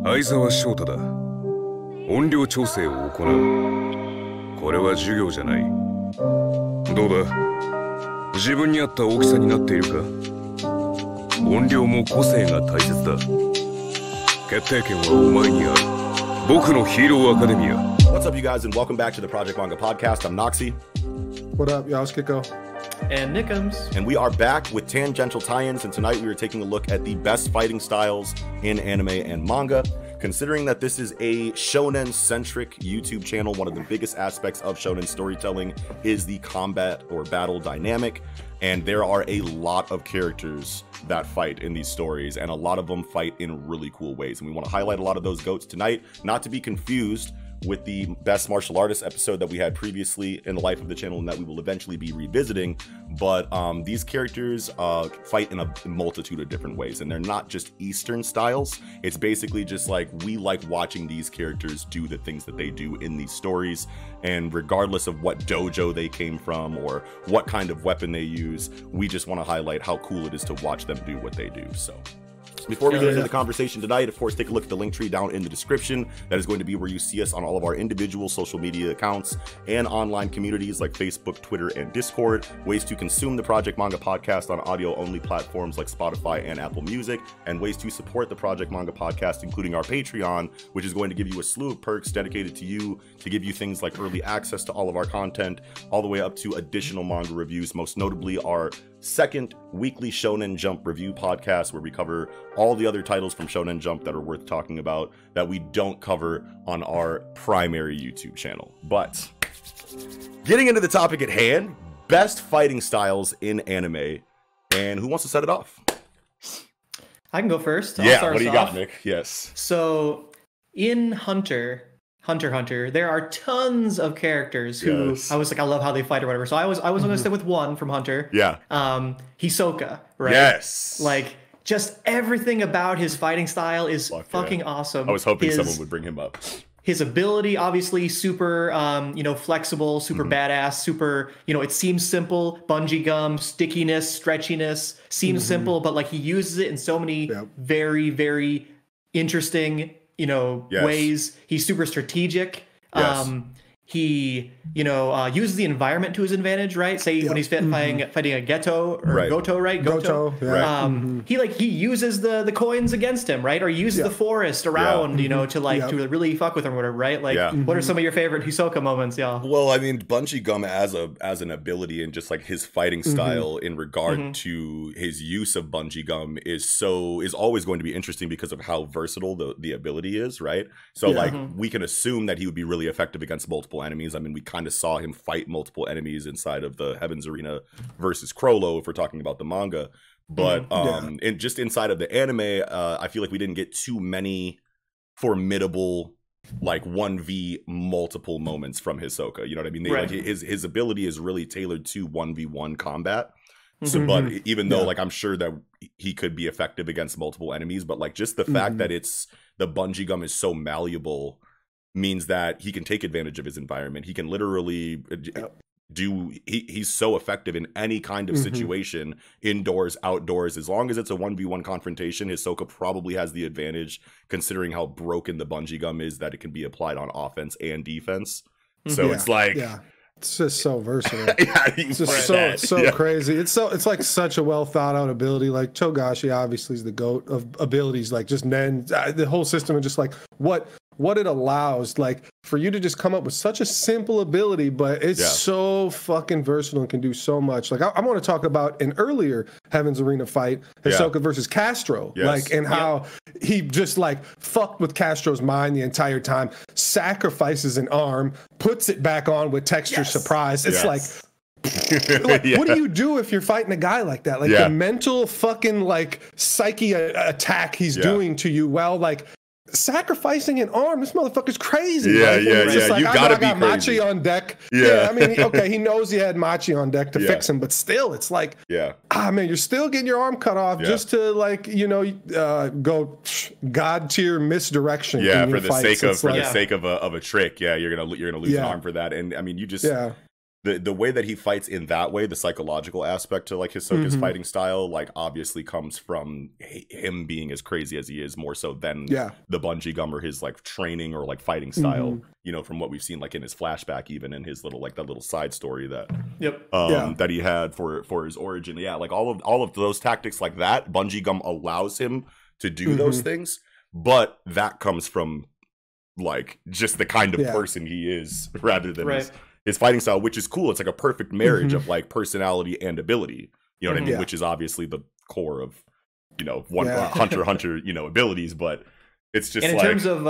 相沢翔太だ。音量調整を行う。これは授業じゃない。どうだ？自分に合った大きさになっているか？音量も個性が大切だ。決定権はお前にある。僕のヒーローアカデミア。What's up, you guys, and welcome back to the Project Manga Podcast. I'm M.A.N.G.A. What up, y'all? It's Kiko. And Nickums. And we are back with Tangential tie-ins, and tonight we are taking a look at the best fighting styles in anime and manga. Considering that this is a shonen-centric YouTube channel, one of the biggest aspects of shonen storytelling is the combat or battle dynamic, and there are a lot of characters that fight in these stories, and a lot of them fight in really cool ways, and we want to highlight a lot of those goats tonight, not to be confused with the best martial artist episode that we had previously in the life of the channel and that we will eventually be revisiting. But these characters fight in a multitude of different ways, and they're not just Eastern styles. It's basically just like we like watching these characters do the things that they do in these stories, and regardless of what dojo they came from or what kind of weapon they use, we just want to highlight how cool it is to watch them do what they do. So before we get into the conversation tonight, of course, take a look at the link tree down in the description. That is going to be where you see us on all of our individual social media accounts and online communities like Facebook, Twitter, and Discord. Ways to consume the Project Manga podcast on audio-only platforms like Spotify and Apple Music, and ways to support the Project Manga podcast, including our Patreon, which is going to give you a slew of perks dedicated to you to give you things like early access to all of our content, all the way up to additional manga reviews, most notably our second weekly Shonen Jump review podcast, where we cover all the other titles from Shonen Jump that are worth talking about that we don't cover on our primary YouTube channel. But getting into the topic at hand, best fighting styles in anime, and who wants to set it off? I can go first. Yeah, what do you got, Nick? Yes. So in Hunter, there are tons of characters who I was like, I love how they fight or whatever. So I was going to stick with one from Hunter. Yeah. Hisoka, right? Yes. Like, just everything about his fighting style is fucking awesome. I was hoping someone would bring him up. His ability, obviously, super, flexible, super badass, super, it seems simple. Bungee gum, stickiness, stretchiness, seems simple, but like he uses it in so many very, very interesting ways. He's super strategic. Yes. He, uses the environment to his advantage, right? Say when he's fighting a Geto or Goto, right? Goto. Yeah. He uses the coins against him, right? Or he uses the forest around, to really fuck with him or whatever, right? Like, what are some of your favorite Hisoka moments, y'all? Well, I mean, Bungee Gum as an ability and just like his fighting style in regard to his use of Bungee Gum is always going to be interesting because of how versatile the ability is, right? So like we can assume that he would be really effective against multiple enemies. I mean, we kind of saw him fight multiple enemies inside of the Heaven's Arena versus Crollo, if we're talking about the manga. But and just inside of the anime, I feel like we didn't get too many formidable like 1v multiple moments from Hisoka. You know what I mean? Like his ability is really tailored to 1v1 combat. So, but even though like I'm sure that he could be effective against multiple enemies, but like just the fact that the Bungee Gum is so malleable means that he can take advantage of his environment. He can literally he's so effective in any kind of situation, indoors, outdoors. As long as it's a 1v1 confrontation, Hisoka probably has the advantage, considering how broken the Bungee Gum is, that it can be applied on offense and defense. So it's like it's just so versatile. It's just so crazy. It's like such a well thought out ability. Like Togashi obviously is the GOAT of abilities. Like just the whole system, and just like what it allows, like for you to just come up with such a simple ability, but it's so fucking versatile and can do so much. Like I want to talk about an earlier Heaven's Arena fight, Hisoka versus Castro, like, and how he just like fucked with Castro's mind the entire time, sacrifices an arm, puts it back on with texture surprise. It's like what do you do if you're fighting a guy like that? Like the mental fucking like psyche attack he's doing to you, while like sacrificing an arm. This motherfucker's crazy. Yeah, like, yeah. Like, you I gotta got be crazy. Machi on deck. Yeah. I mean, okay, he knows he had Machi on deck to fix him, but still, it's like, man, you're still getting your arm cut off just to like, you know, go god tier misdirection. Yeah, for the sake of a trick. Yeah, you're gonna lose an arm for that. And I mean, you just the way that he fights in that way, the psychological aspect to like Hisoka's fighting style, like obviously comes from him being as crazy as he is, more so than the bungee gum or his like training or like fighting style. You know, from what we've seen like in his flashback, even in his little like that little side story that that he had for his origin. Yeah, like all of those tactics like that, bungee gum allows him to do those things, but that comes from like just the kind of person he is rather than his fighting style, which is cool. It's like a perfect marriage of like personality and ability. You know what I mean? Which is obviously the core of, you know, Hunter, you know, abilities. But it's just in terms of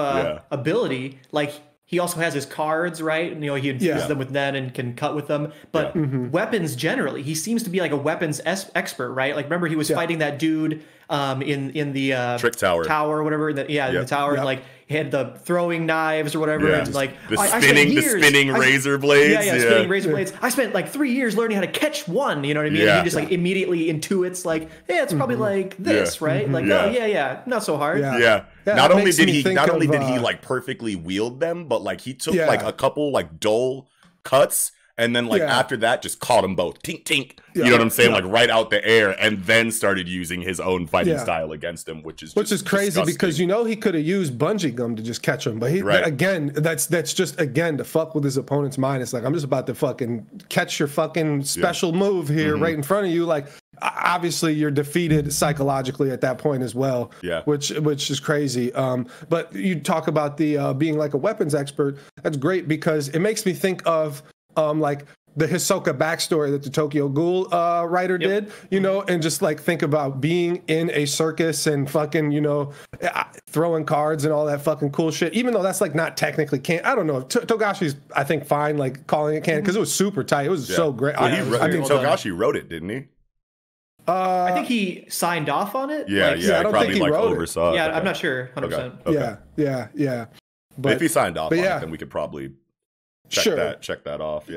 ability, like he also has his cards, right? And, you know, he infuses them with Nen and can cut with them. But weapons generally, he seems to be like a weapons expert, right? Like remember he was fighting that dude in the trick tower or whatever. In the tower, and like he had the throwing knives or whatever, and like the spinning razor blades. Spinning razor blades. I spent like 3 years learning how to catch one. You know what I mean? And he just like immediately intuits like, hey, it's probably like this, right? Like, not so hard. Not only did he like perfectly wield them, but like he took like a couple like dull cuts. And then, like, after that, just caught them both. Tink, tink. You know what I'm saying? Like, right out the air. And then started using his own fighting style against him, which is crazy disgusting. Because, you know, he could have used bungee gum to just catch him. But, again, that's just, again, to fuck with his opponent's mind. It's like, I'm just about to fucking catch your fucking special move here right in front of you. Like, obviously, you're defeated psychologically at that point as well. Which is crazy. But you talk about the being like a weapons expert. That's great because it makes me think of like the Hisoka backstory that the Tokyo Ghoul writer did, you know, and just like think about being in a circus and fucking, you know, throwing cards and all that fucking cool shit, even though that's like not technically I don't know. Togashi's, I think, fine, like calling it canon because it was super tight. It was so great. Well, I think Togashi wrote it, didn't he? I think he signed off on it. I don't think he like wrote oversaw it. I'm not sure 100%. Okay. Yeah. But if he signed off on it, then we could probably check that off.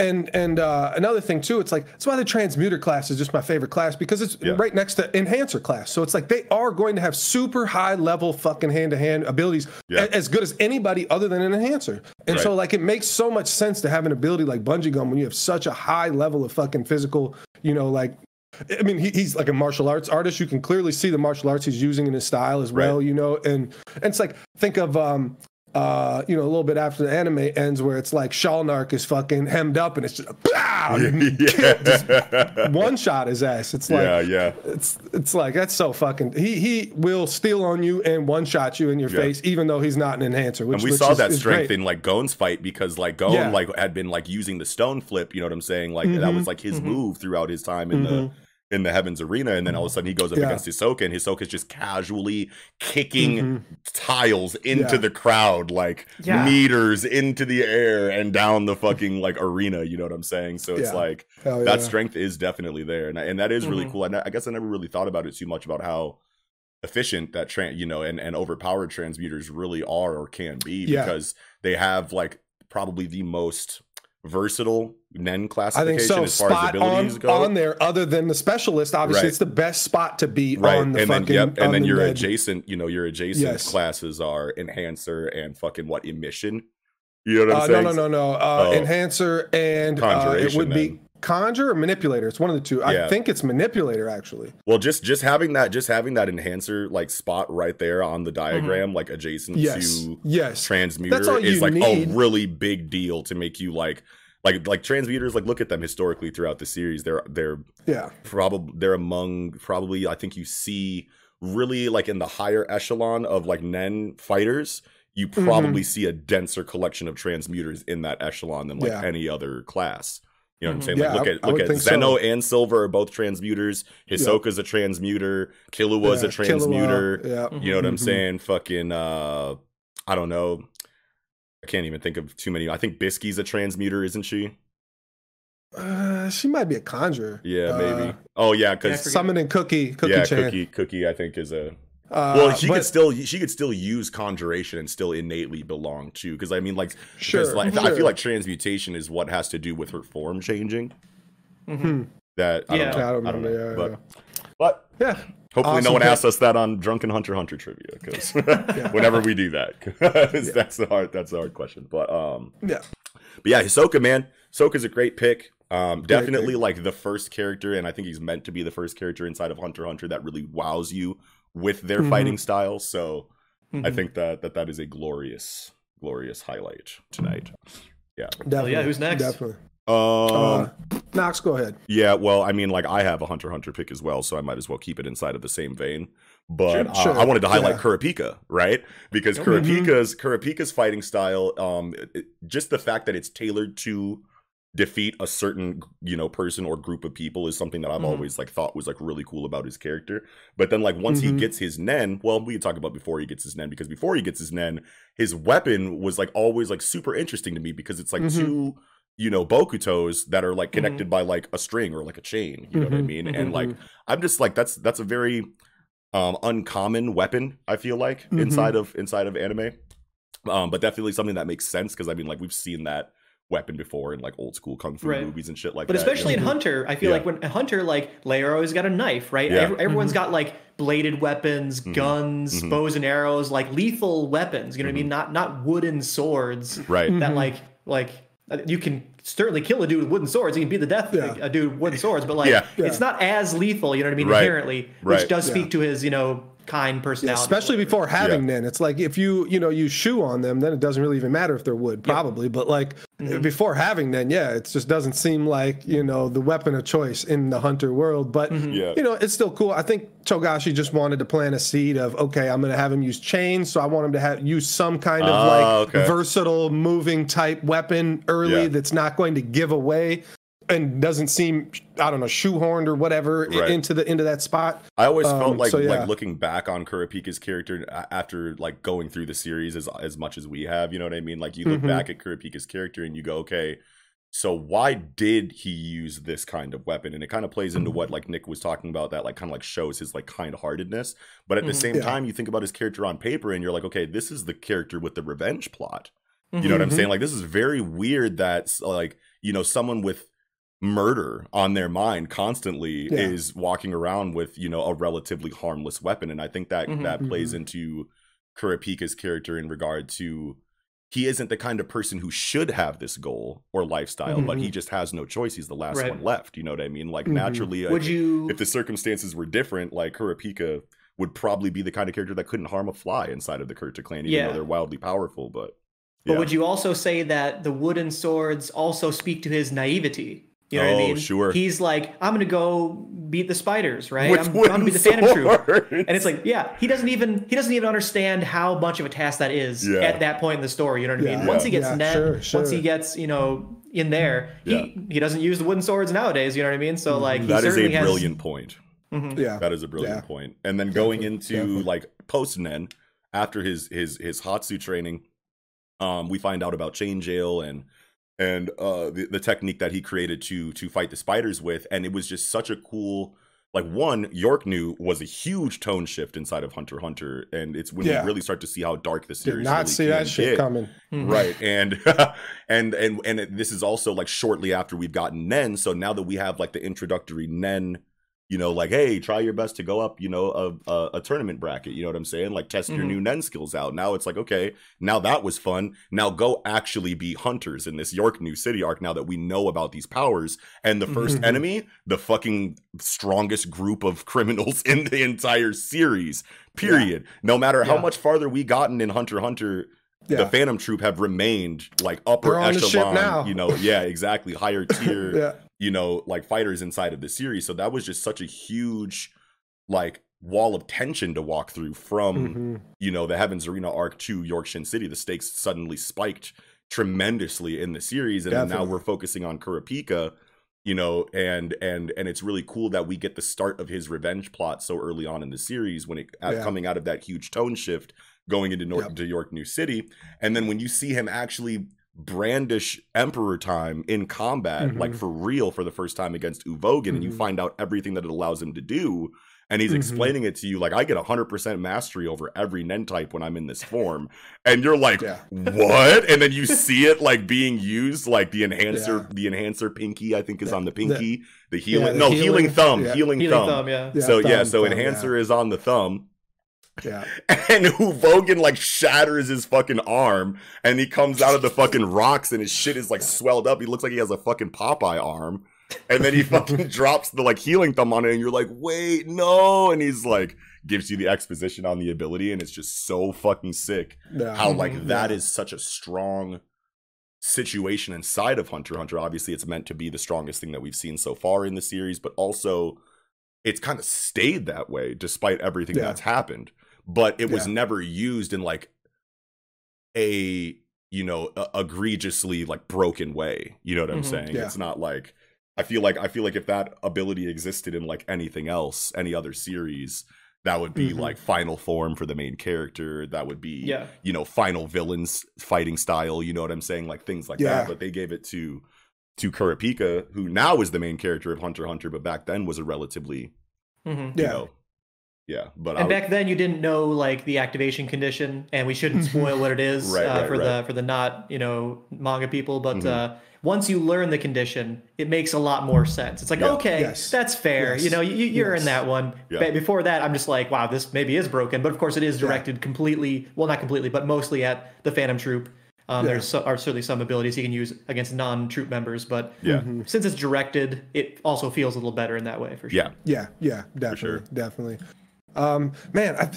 And another thing too, it's like that's why the transmuter class is just my favorite class because it's right next to enhancer class. So it's like they are going to have super high level fucking hand-to-hand abilities as good as anybody other than an enhancer. And so like it makes so much sense to have an ability like bungee gum when you have such a high level of fucking physical, you know, like I mean, he's like a martial arts artist. You can clearly see the martial arts he's using in his style as well, you know, and it's like think of you know, a little bit after the anime ends where it's like Shalnark is fucking hemmed up and it's just, just one shot his ass. It's like it's like that's so fucking he will steal on you and one shot you in your face even though he's not an enhancer. Which, and we saw that strength in like Gon's fight because like Gon like had been like using the stone flip, you know what I'm saying? Like that was like his move throughout his time in the Heavens Arena, and then all of a sudden he goes up against Hisoka, and Hisoka's just casually kicking tiles into the crowd, like meters into the air and down the fucking like arena, you know what I'm saying? So it's like that strength is definitely there, and that is really cool. And I guess I never really thought about it too much about how efficient that and overpowered transmuters really are or can be because they have like probably the most versatile Nen classification as far as abilities go. On there, other than the specialist, obviously it's the best spot to be on the and then your adjacent, you know, your adjacent classes are enhancer and fucking emission. You know what I'm saying? No. Enhancer and it would be conjure or manipulator. It's one of the two. I think it's manipulator actually. Well, just having that enhancer like spot right there on the diagram, like adjacent to transmuter is like a really big deal to make you like transmuters. Like look at them historically throughout the series. They're among probably I think you see really like in the higher echelon of like Nen fighters. You probably see a denser collection of transmuters in that echelon than like any other class. You know what I'm saying? Like look at Zeno and Silver are both transmuters. Hisoka's a transmuter. Killua's a transmuter. You know what I'm saying? Fucking I don't know. I can't even think of too many. I think Bisky's a transmuter, isn't she? She might be a conjurer. Yeah, maybe. Oh yeah, because summoning Cookie. Cookie I think is a Well, she could still use conjuration and still innately belong to, because I mean, like, because like I feel like transmutation is what has to do with her form changing. That I don't know. But yeah. Hopefully no one asks us that on Drunken Hunter Hunter trivia, because whenever we do that, that's the hard question. But yeah, Hisoka, man, Hisoka's a great pick. Definitely like the first character, and I think he's meant to be the first character inside of Hunter x Hunter that really wows you with their fighting style. So I think that is a glorious highlight tonight. Yeah. Definitely. Yeah, who's next? Definitely. Knox, go ahead. Yeah, well, I mean, like, I have a Hunter x Hunter pick as well, so I might as well keep it inside of the same vein. But I wanted to highlight Karapika, right? Because Karapika's fighting style, just the fact that it's tailored to defeat a certain, person or group of people is something that I've always like thought was like really cool about his character. But then like once he gets his nen, well, we can talk about before he gets his nen, because before he gets his nen, his weapon was like always like super interesting to me, because it's like two bokutos that are like connected by like a string or like a chain, you know what I mean? And like I'm just like that's a very uncommon weapon, I feel like, inside of anime. But definitely something that makes sense, because I mean, like, we've seen that weapon before in like old school kung fu movies and shit like that. But especially in Hunter, I feel like when Hunter, like, Leia always got a knife, right? Everyone's got like bladed weapons, guns, bows and arrows, like lethal weapons, you know what I mean? Not wooden swords, right? That like you can certainly kill a dude with wooden swords. You can beat the death of a dude with wooden swords, but like it's not as lethal, you know what I mean? Inherently, which does speak to his, kind personality. Especially before having nen. It's like if you shoe on them, then it doesn't really even matter if they're wood, probably. But like before having nen, it just doesn't seem like, the weapon of choice in the Hunter world. But it's still cool. I think Togashi just wanted to plant a seed of, okay, I'm gonna have him use chains, so I want him to use some kind of versatile moving type weapon early that's not going to give away and doesn't seem, I don't know, shoehorned or whatever into that spot. I always felt like looking back on Karapika's character after like going through the series as much as we have, you know what I mean? Like you look back at Karapika's character and you go, okay, so why did he use this kind of weapon? And it kind of plays into what like Nick was talking about, that like kind of like shows his like kind-heartedness. But at the same time, you think about his character on paper and you're like, okay, this is the character with the revenge plot. You know what I'm saying? Like, this is very weird that like, someone with murder on their mind constantly is walking around with a relatively harmless weapon. And I think that that plays into Karapika's character in regard to, he isn't the kind of person who should have this goal or lifestyle, but he just has no choice. He's the last one left, you know what I mean? Like naturally, if the circumstances were different, like Karapika would probably be the kind of character that couldn't harm a fly inside of the Kurta clan, even though they're wildly powerful. But would you also say that the wooden swords also speak to his naivety? You know what I mean? Sure. He's like, I'm gonna go beat the spiders, right? I'm gonna be the Phantom Troop. And it's like, he doesn't even understand how much of a task that is at that point in the story. You know what I mean? Once he gets once he gets, in there, he doesn't use the wooden swords nowadays, you know what I mean? So like that is a brilliant point. That is a brilliant point. And then going into like post Nen, after his Hatsu training, we find out about Tangential and the technique that he created to fight the spiders with. And it was just such a cool, like, one, York knew was a huge tone shift inside of Hunter x Hunter, and it's when you really start to see how dark the series did not really see that shit coming. Right. And this is also like shortly after we've gotten Nen, so now that we have like the introductory Nen, like, hey, try your best to go up, a tournament bracket, you know what I'm saying? Like, test your new Nen skills out. Now it's like, okay, now that was fun. Now go actually be hunters in this York New City arc, now that we know about these powers. And the first enemy, the fucking strongest group of criminals in the entire series, period. No matter how much farther we gotten in Hunter x Hunter, the Phantom Troop have remained like upper echelon, exactly, higher tier, like fighters inside of the series. So that was just such a huge like wall of tension to walk through from, the Heaven's Arena arc to York Shin City. The stakes suddenly spiked tremendously in the series. And then now we're focusing on Karapika, and it's really cool that we get the start of his revenge plot so early on in the series, when coming out of that huge tone shift, going into York New City. And then when you see him actually brandish Emperor time in combat, like for real, for the first time against Uvogan, and you find out everything that it allows him to do, And he's explaining it to you like, I get 100% mastery over every Nen type when I'm in this form. And you're like, what? And then you see it like being used, like the enhancer pinky, I think is on the pinky. The healing thumb. Healing thumb. So enhancer is on the thumb. Yeah. And Vogan like shatters his fucking arm and he comes out of the fucking rocks and his shit is like swelled up. He looks like he has a fucking Popeye arm. And then he fucking drops the like healing thumb on it and you're like, wait, no. And he's like, gives you the exposition on the ability and it's just so fucking sick. How like that is such a strong situation inside of Hunter x Hunter. Obviously it's meant to be the strongest thing that we've seen so far in the series, but also it's kind of stayed that way despite everything that's happened. But it was never used in like a, you know, egregiously like broken way. You know what I'm saying? It's not like, I feel like if that ability existed in like anything else, any other series, that would be like final form for the main character. That would be, you know, final villains fighting style. You know what I'm saying? Like things like that. But they gave it to Karapika, who now is the main character of Hunter x Hunter, but back then was a relatively, you know, but back then you didn't know like the activation condition, and we shouldn't spoil what it is for the not, you know, manga people, but once you learn the condition, it makes a lot more sense. It's like, okay, that's fair. You know, you're in that one. Before that, I'm just like, wow, this maybe is broken. But of course, it is directed completely, well, not completely, but mostly at the Phantom Troop. There's are certainly some abilities he can use against non-troop members, but since it's directed, it also feels a little better in that way, for sure. Definitely. Man,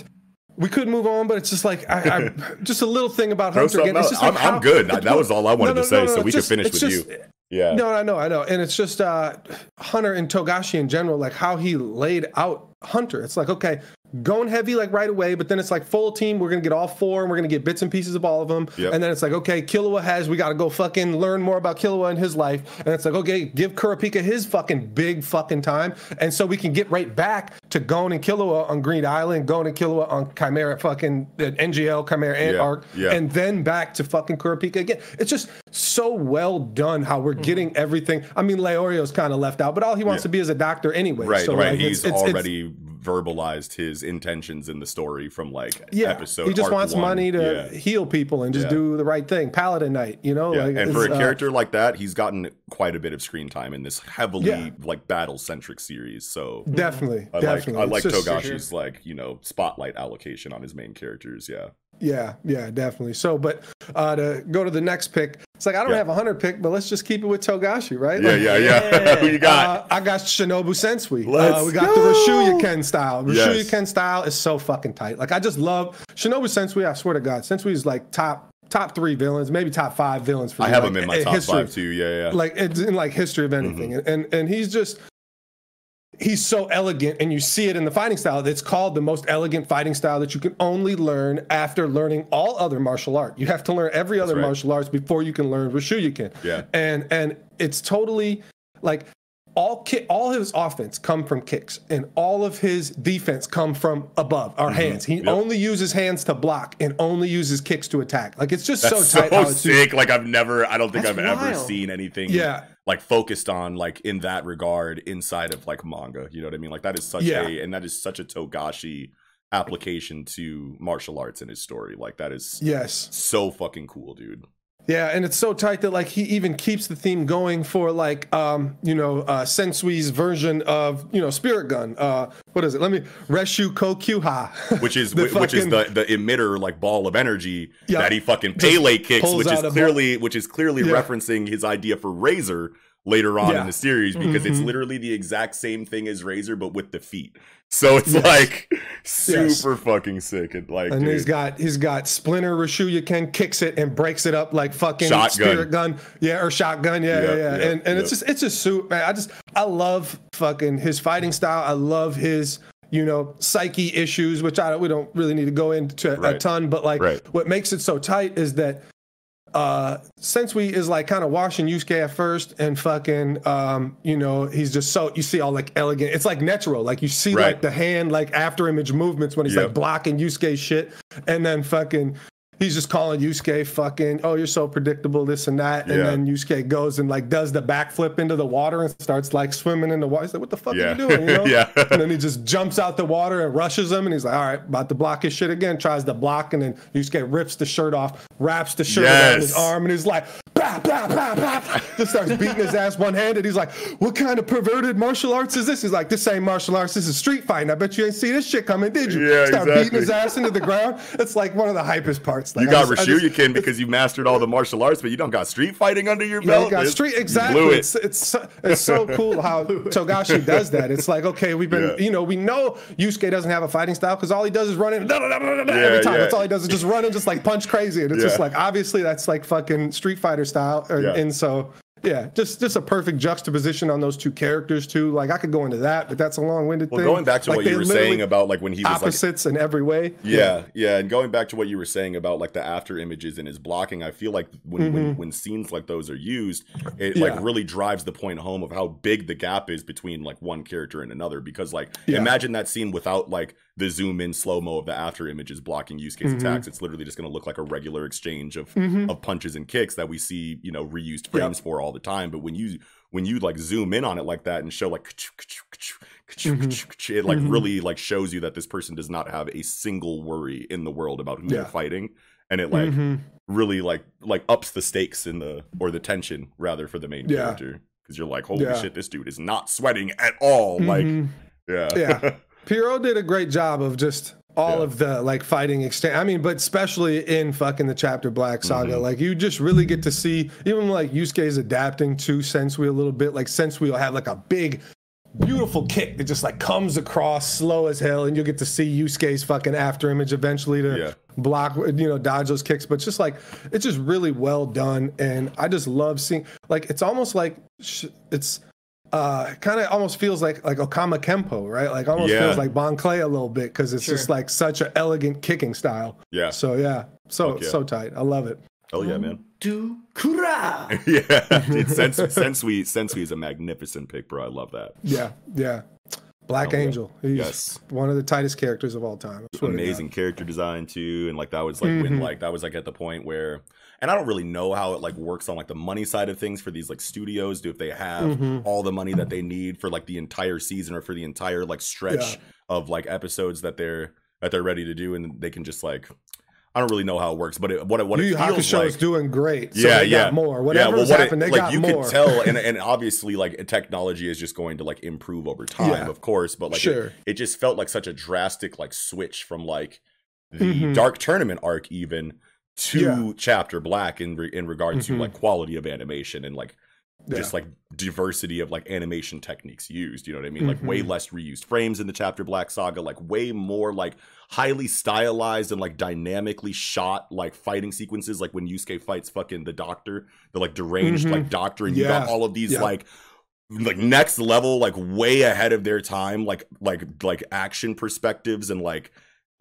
we could move on, but it's just like I just a little thing about Hunter again. It's just like I'm good. That was all I wanted to say, so we could finish with you. Yeah. No, I know, and it's just Hunter and Togashi in general, like how he laid out Hunter. It's like, okay, going heavy like right away, but then it's like full team, we're gonna get all four and we're gonna get bits and pieces of all of them. And then it's like, okay, Killua we gotta go fucking learn more about Killua and his life. And it's like, okay, give Kurapika his fucking big fucking time. And so we can get right back to Gon and Killua on Green Island, Gon and Killua on Chimera fucking NGL, Chimera Ant arc, and then back to fucking Kurapika again. It's just so well done how we're getting everything. I mean, Leorio's kind of left out, but all he wants to be is a doctor anyway. Right, so, right. Like, He's already verbalized his intentions in the story from like episode. He just wants money to heal people and just do the right thing. Paladin Knight, you know. Like, and for a character like that, he's gotten quite a bit of screen time in this heavily like battle centric series. So definitely, I like Togashi's like, you know, spotlight allocation on his main characters. Yeah, definitely. So, but to go to the next pick, it's like I don't have a Hunter pick, but let's just keep it with Togashi, right? Like, Who you got? I got Shinobu Sensui. We got the Rashuyuken style. Rashuyuken style is so fucking tight. Like I just love Shinobu Sensui. I swear to God, Sensui is like top 3 villains, maybe top 5 villains for me. I have him in my top 5 too. Like it's in like history of anything, and he's just. He's so elegant, and you see it in the fighting style. It's called the most elegant fighting style that you can only learn after learning all other martial art. You have to learn every other martial arts before you can learn Rashuyuken. And it's totally like all his offense come from kicks, and all of his defense come from above our hands. He only uses hands to block and only uses kicks to attack. Like it's just so tight. So sick. Like I don't think I've ever seen anything. Like focused on like in that regard inside of like manga, you know what I mean? Like that is such a Togashi application to martial arts in his story. Like that is so fucking cool, dude. Yeah, and it's so tight that like he even keeps the theme going for like Sensui's version of, you know, Spirit Gun. What is it? Reshu Kokyuha. Which is the emitter like ball of energy that he fucking Pele kicks, which is clearly referencing his idea for Razor later on in the series, because it's literally the exact same thing as Razor but with the feet. So it's like super fucking sick. And like, and he's got Splinter Rashuyuken kicks it and breaks it up like fucking Spirit Gun, or Shotgun, and it's just super, man. I love fucking his fighting style. I love his, you know, psyche issues, which we don't really need to go into a ton, but like what makes it so tight is that Sensui is like kind of washing Yusuke at first, and fucking you know, he's just so, you see all like elegant, it's like Netero, like you see like the hand like after image movements when he's like blocking Yusuke's shit, and then fucking he's just calling Yusuke fucking, oh, you're so predictable, this and that. And then Yusuke goes and like does the backflip into the water and starts like swimming in the water. He's like, what the fuck are you doing? You know? And then he just jumps out the water and rushes him. And he's like, all right, about to block his shit again. Tries to block. And then Yusuke rips the shirt off, wraps the shirt around his arm. And he's like, bah, bah, bah, bah. Just starts beating his ass one-handed. He's like, what kind of perverted martial arts is this? He's like, this ain't martial arts. This is street fighting. I bet you ain't see this shit coming, did you? Start beating his ass into the ground. It's like one of the hypest parts. Like, you got Ryukyukin because you mastered all the martial arts, but you don't got street fighting under your belt. You got street, exactly. It's so cool how Togashi does that. It's like, okay, we've been, you know, we know Yusuke doesn't have a fighting style because all he does is run in every time. That's all he does is just run and just like punch crazy. And it's just like, obviously that's like fucking Street Fighter style. And so, yeah, just a perfect juxtaposition on those two characters too. Like I could go into that, but that's a long-winded thing. Going back to like, what you were saying about like when he was opposites in every way. Yeah, and going back to what you were saying about like the after images and his blocking, I feel like when scenes like those are used, it like really drives the point home of how big the gap is between like one character and another. Because like imagine that scene without like the zoom in slow-mo of the after images blocking Yusuke's attacks. It's literally just going to look like a regular exchange of punches and kicks that we see, you know, reused frames for all the time. But when you like zoom in on it like that and show like it like really like shows you that this person does not have a single worry in the world about who they're fighting, and it like really like ups the stakes in the tension rather for the main character, because you're like, holy shit, this dude is not sweating at all. Like Pierrot did a great job of just all of the like fighting extent. I mean, but especially in fucking the Chapter Black saga, like you just really get to see, even like Yusuke is adapting to Sensui a little bit. Like Sensui will have like a big, beautiful kick that just like comes across slow as hell, and you'll get to see Yusuke's fucking after image eventually to block, you know, dodge those kicks. But just like it's just really well done, and I just love seeing like it's almost like it's. Kind of almost feels like Okama Kempo, right? Like almost feels like Bon Clay a little bit, because it's just like such an elegant kicking style. So so tight. I love it. Oh yeah, man. Do kura. Sensui is a magnificent pick, bro. I love that. Yeah. Black Angel. He's one of the tightest characters of all time. Amazing character design too, and like that was like when like that was like at the point where. And I don't really know how it like works on like the money side of things for these like studios. Do if they have all the money that they need for like the entire season or for the entire like stretch of like episodes that they're ready to do, and they can just like, I don't really know how it works, but what it feels like is doing great. So they got more. Whatever's happened, they got more. You can tell, and obviously like technology is just going to like improve over time, of course. But like it just felt like such a drastic like switch from like the Dark Tournament arc even to Chapter Black in regard to like quality of animation and like just like diversity of like animation techniques used, you know what I mean? Like way less reused frames in the Chapter Black saga, like way more like highly stylized and like dynamically shot like fighting sequences, like when Yusuke fights fucking the doctor, the like deranged like doctor, and you got all of these like next level, like way ahead of their time, like action perspectives and like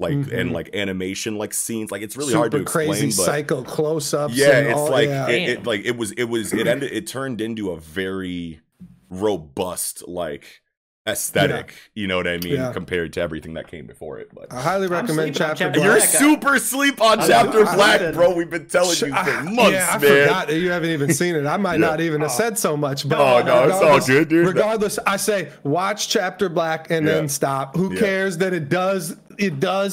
and like animation like scenes. Like it's really hard to explain, crazy but psycho close-ups. It turned into a very robust like aesthetic, you know what I mean, compared to everything that came before it. But I highly recommend Chapter Black. You're super sleep on Chapter Black, bro. We've been telling you for months, I forgot that you haven't even seen it. I might not even have said so much, but no, it's all good, dude. Regardless, I say watch Chapter Black and then stop. Who cares that it does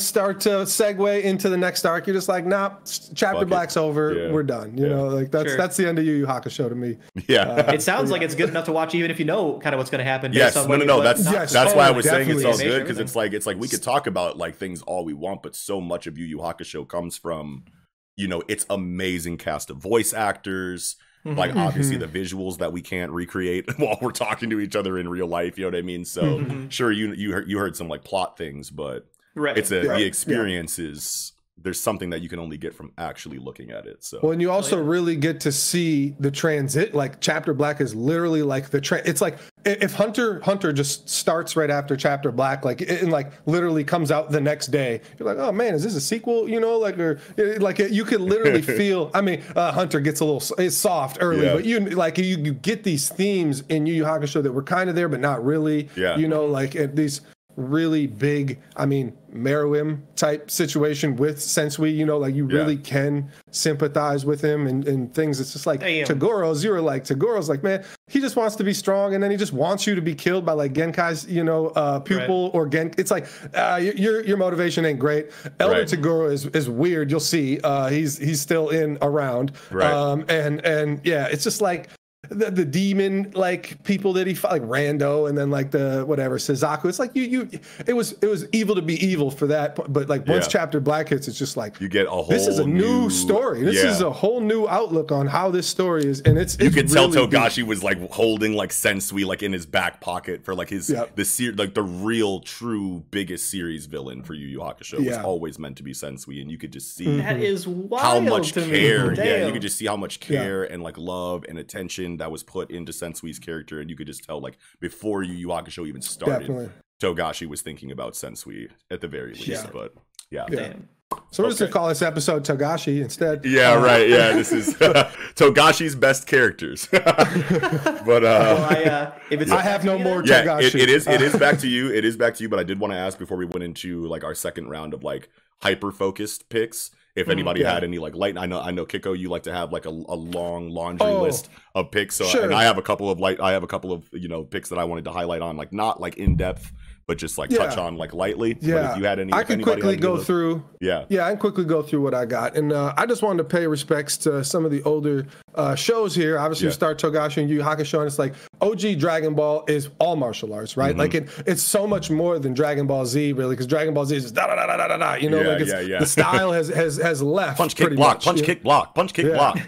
start to segue into the next arc? You're just like, nah, Chapter Black's over. We're done. You know, like that's the end of Yu Yu Hakusho to me. It sounds like it's good enough to watch, even if you know kind of what's going to happen. No. That's why I was saying it's all good, because it's like we could talk about like things all we want, but so much of Yu Yu Hakusho comes from, you know, its amazing cast of voice actors. Like obviously the visuals that we can't recreate while we're talking to each other in real life. You know what I mean? So sure, you heard some like plot things, but it's the experience is. There's something that you can only get from actually looking at it. So, well, and you also really get to see the transit. Like Chapter Black is literally like it's like if Hunter just starts right after Chapter Black, like and like literally comes out the next day. You're like, oh man, is this a sequel? You know, like or like you could literally feel. I mean, Hunter gets it's soft early, but you get these themes in Yu Yu Hakusho that were kind of there but not really. You know, like these. really big, I mean, Meruem type situation with Sensui, you know, like you really can sympathize with him and things. It's just like Togoro's like, man, he just wants to be strong, and then he just wants you to be killed by like Genkai's, you know, pupil or it's like your motivation ain't great. Elder Toguro is weird. You'll see, he's still around, and yeah, it's just like the demon like people that he fought, like Rando, and then like the whatever Suzaku. It's like it was evil to be evil for that, but like once chapter Black hits, it's just like you get a whole. This is a new story. This is a whole new outlook on how this story is, and it's you can really tell Togashi was like holding like Sensui like in his back pocket for like his like the real true biggest series villain for Yu Yu Hakusho was always meant to be Sensui, and you could just see that is wild how much to care. Me. Yeah, you could just see how much care and like love and attention that was put into Sensui's character, and you could just tell like before Yu Yu Hakusho even started, Togashi was thinking about Sensui at the very least. But so we're just gonna call this episode Togashi instead. This is Togashi's best characters. But I have no more Togashi. It is back to you. It is back to you. But I did want to ask before we went into like our second round of like hyper focused picks, if anybody had any like light. I know Kiko, you like to have like a long laundry list of picks. So and I have a couple of you know picks that I wanted to highlight on, like not like in depth, but just like touch on like lightly. But if you had any, I can quickly go through. I can quickly go through what I got, and I just wanted to pay respects to some of the older shows here. Obviously, we start Togashi and Yu Yu Hakusho, and it's like OG Dragon Ball is all martial arts, right? Like it's so much more than Dragon Ball Z, really, because Dragon Ball Z is just da da da da da da. You know, the style has left. Punch, kick, block. Punch, kick, block. Punch, kick, block.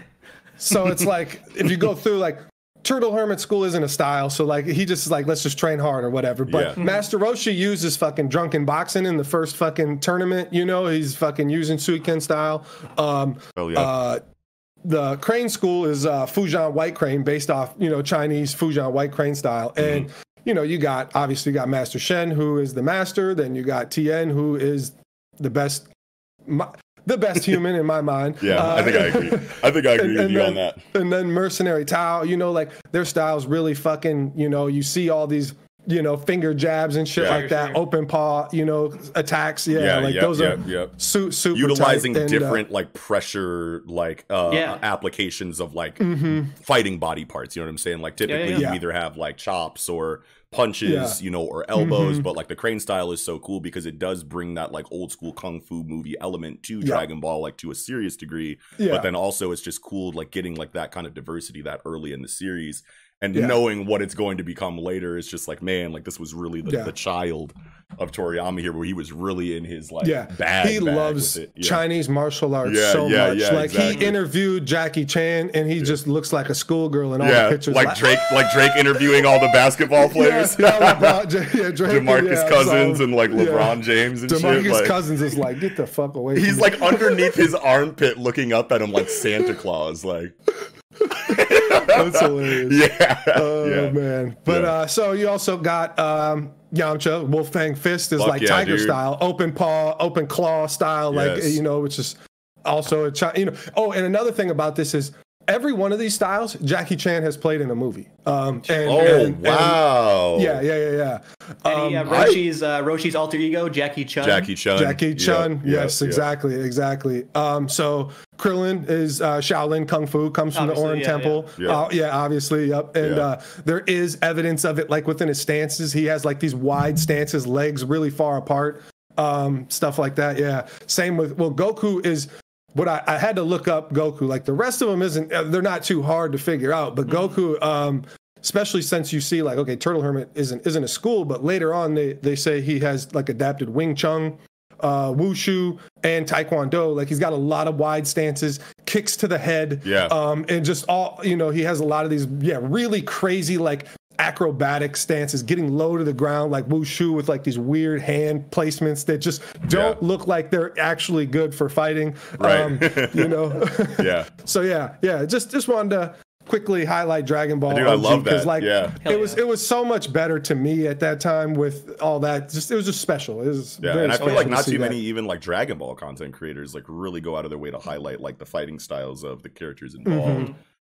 So it's like if you go through like. Turtle Hermit School isn't a style, so like he just is like, let's just train hard or whatever. But Master Roshi uses fucking drunken boxing in the first fucking tournament. You know, he's fucking using Suiken style. The Crane School is Fujian White Crane, based off Chinese Fujian White Crane style. And you got Master Shen, who is the master. Then you got Tien, who is the best. The best human in my mind. I think I agree. I think I agree with you on that. And then Mercenary Tao, like their style's really fucking, you see all these, finger jabs and shit like that, open paw, attacks. Those are super utilizing tight. different like pressure, like applications of like fighting body parts. You know what I'm saying? Like typically you either have like chops or punches, or elbows, but like the Crane style is so cool because it does bring that like old school kung fu movie element to Dragon Ball, like to a serious degree. But then also it's just cool like getting like that kind of diversity that early in the series. And knowing what it's going to become later is just like, man, like this was really the child of Toriyama here, where he was really in his like bag. He loves Chinese martial arts so much. Like he interviewed Jackie Chan, and he just looks like a schoolgirl in all the pictures. Like Drake interviewing all the basketball players. Drake, DeMarcus Cousins and like LeBron James and DeMarcus shit. Like, Cousins is like, get the fuck away. He's from like underneath his armpit, looking up at him like Santa Claus, like. That's hilarious. Man. But so you also got Yamcha, Wolfang Fist is like tiger style, open paw, open claw style, like which is also a Oh, and another thing about this is every one of these styles Jackie Chan has played in a movie. Wow. Roshi's alter ego, Jackie Chun. Yes, exactly. So Krillin is Shaolin Kung Fu, comes from the Orin Temple. Obviously. And there is evidence of it, like within his stances. He has like these wide stances, legs really far apart, stuff like that. Same with Goku is. What I had to look up Goku. Like the rest of them they're not too hard to figure out. But Goku, especially since you see like, okay, Turtle Hermit isn't a school, but later on they say he has like adapted Wing Chun, Wushu, and Taekwondo. Like he's got a lot of wide stances, kicks to the head, and just all he has a lot of these really crazy like acrobatic stances, getting low to the ground like Wushu with like these weird hand placements that just don't look like they're actually good for fighting. So just wanted to quickly highlight Dragon Ball. Dude, I love that. Like it was so much better to me at that time with all that. It was just special. It was very and I feel like not too that. many even like Dragon Ball content creators like really go out of their way to highlight like the fighting styles of the characters involved.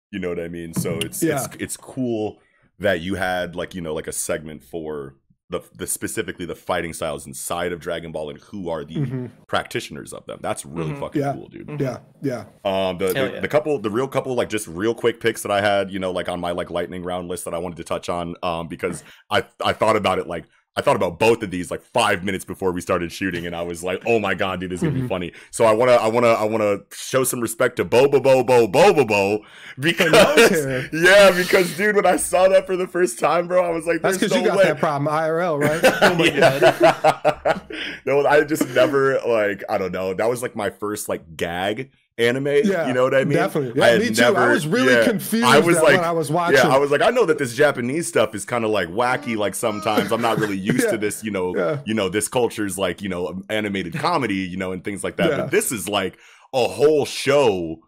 You know what I mean? So it's cool that you had like like a segment for the specifically the fighting styles inside of Dragon Ball and who are the practitioners of them. That's really fucking cool, dude. Yeah. The real couple like just real quick picks that I had, you know, like on my like lightning round list that I wanted to touch on, because I thought about it like. I thought about both of these like 5 minutes before we started shooting, and I was like, "Oh my god, dude, this is gonna be funny." So I wanna show some respect to Bobo because because dude, when I saw that for the first time, bro, I was like, "That's because you got that problem IRL, right?" Oh my god. No, I just never like I don't know. That was like my first like gag anime, you know what I mean? Definitely. Yeah, me too. I was really confused when I was watching. Yeah, I was like, I know that this Japanese stuff is kind of like wacky, like sometimes I'm not really used to this, you know, this culture's like, you know, animated comedy, you know, and things like that. But this is like a whole show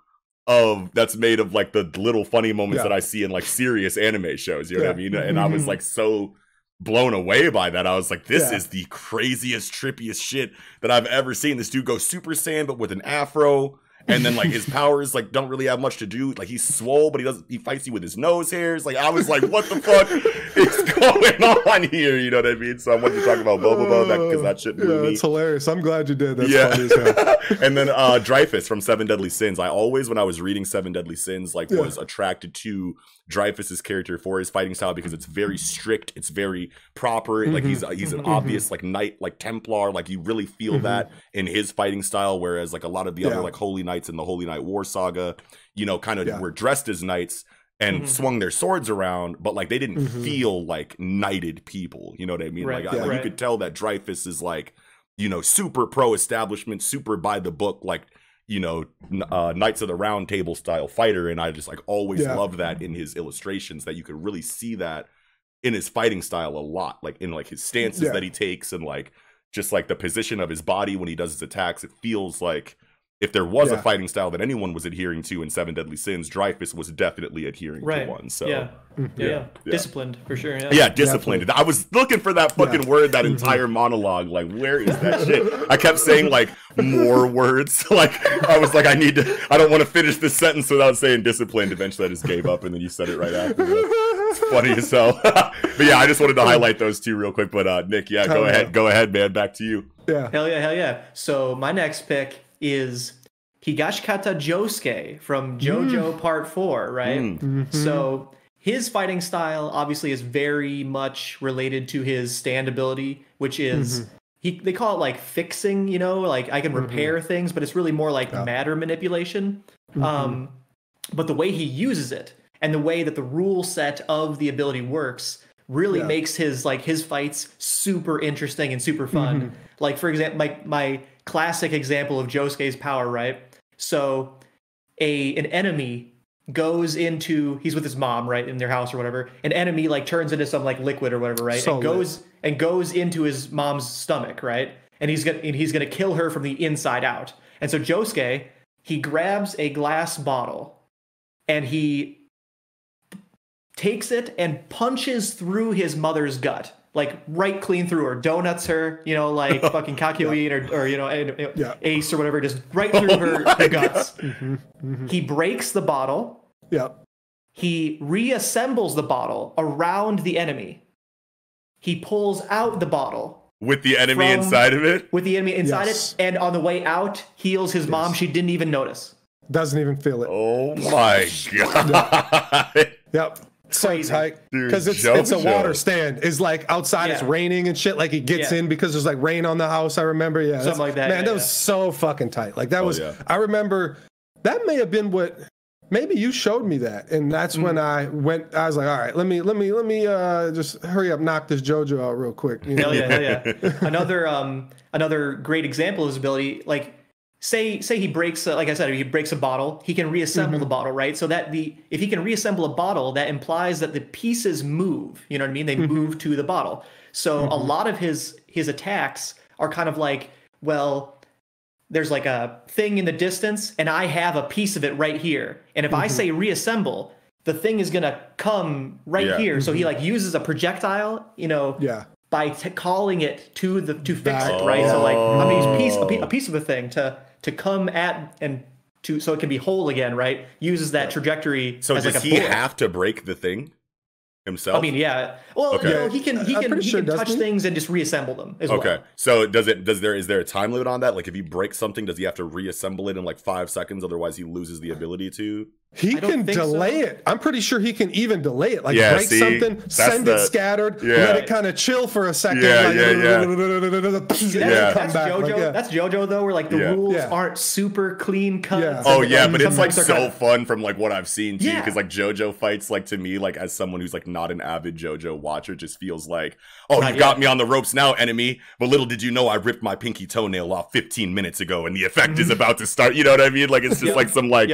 that's made of like the little funny moments that I see in like serious anime shows, you know what I mean? And I was like so blown away by that. I was like, this is the craziest, trippiest shit that I've ever seen. This dude goes Super Saiyan, but with an afro. And then like his powers like don't really have much to do. Like he's swole, but he fights you with his nose hairs. Like I was like, what the fuck is going on here? You know what I mean? So I wanted to talk about Bobo because that shit blew me. It's hilarious. I'm glad you did. That's funny as hell. And then Dreyfuss from Seven Deadly Sins. I always, when I was reading Seven Deadly Sins, like was attracted to Dreyfuss's character for his fighting style because it's very strict, it's very proper. Like he's an obvious like knight, like Templar. Like you really feel that in his fighting style. Whereas like a lot of the other like Holy Knights in the Holy Knight War Saga, you know, kind of were dressed as knights and swung their swords around, but like they didn't feel like knighted people. You know what I mean? Like you could tell that Dreyfuss is like, you know, super pro establishment, super by the book, like, you know, Knights of the Round Table style fighter. And I just like always loved that in his illustrations, that you could really see that in his fighting style a lot, like in like his stances that he takes and like just like the position of his body when he does his attacks. It feels like if there was a fighting style that anyone was adhering to in Seven Deadly Sins, Dreyfuss was definitely adhering to one. So disciplined for sure. Yeah, disciplined. I was looking for that fucking word that entire monologue. Like, where is that shit? I kept saying like more words. Like I was like, I don't want to finish this sentence without saying disciplined. Eventually I just gave up, and then you said it right after. It's funny as hell. But yeah, I just wanted to highlight those two real quick. But Nick, go ahead, man. Back to you. Yeah. Hell yeah. So my next pick is Higashikata Josuke from JoJo Part 4, right? So his fighting style obviously is very much related to his stand ability, which is they call it like fixing, you know, like I can repair things, but it's really more like matter manipulation. But the way he uses it and the way that the rule set of the ability works really makes his fights super interesting and super fun. Like for example, my classic example of Josuke's power, right? So an enemy goes into, he's with his mom, right, in their house or whatever. An enemy like turns into some like liquid or whatever, right? And goes into his mom's stomach, right? And he's gonna kill her from the inside out. And so Josuke, he grabs a glass bottle and he takes it and punches through his mother's gut. Like right clean through her, donuts her, you know, like fucking Kakyoin or you know, Ace or whatever, just right through her guts. He breaks the bottle. He reassembles the bottle around the enemy. He pulls out the bottle with the enemy inside of it. With the enemy inside it, and on the way out, heals his mom. She didn't even notice. Doesn't even feel it. Oh my god. Yep. So tight because it's a water stand. It's like outside it's raining and shit. Like it gets in because there's like rain on the house. I remember, something like that. Man, that was so fucking tight. Like that was. I remember that may have been what. Maybe you showed me that, and that's when I went. I was like, all right, let me just hurry up, knock this JoJo out real quick. You know? Hell yeah. Another great example of his ability, like. Say he breaks, like I said, he breaks a bottle, he can reassemble the bottle, right? So that if he can reassemble a bottle, that implies that the pieces move, you know what I mean? They move to the bottle. So a lot of his attacks are kind of like, well, there's like a thing in the distance and I have a piece of it right here. And if I say reassemble, the thing is going to come right here. So he like uses a projectile, you know, by calling it to fix it, right? So like I'm gonna use a piece of a thing to come at and so it can be whole again, right? Uses that trajectory. So does he have to break the thing? himself? I mean, yeah. Well, Okay. you know, he can touch things and just reassemble them as well. Okay. So is there a time limit on that? Like if he breaks something, does he have to reassemble it in like 5 seconds? Otherwise he loses the ability to? He can delay it. I'm pretty sure he can even delay it. Like break something, send it scattered, let it kind of chill for a second. That's JoJo. That's JoJo though, where like the rules aren't super clean cut. Yeah. Oh yeah, but it's like so fun from like what I've seen too, because like JoJo fights, like to me, like as someone who's like not an avid JoJo watcher, just feels like, oh, you got me on the ropes now, enemy. But little did you know, I ripped my pinky toenail off 15 minutes ago, and the effect is about to start. You know what I mean? Like it's just like some like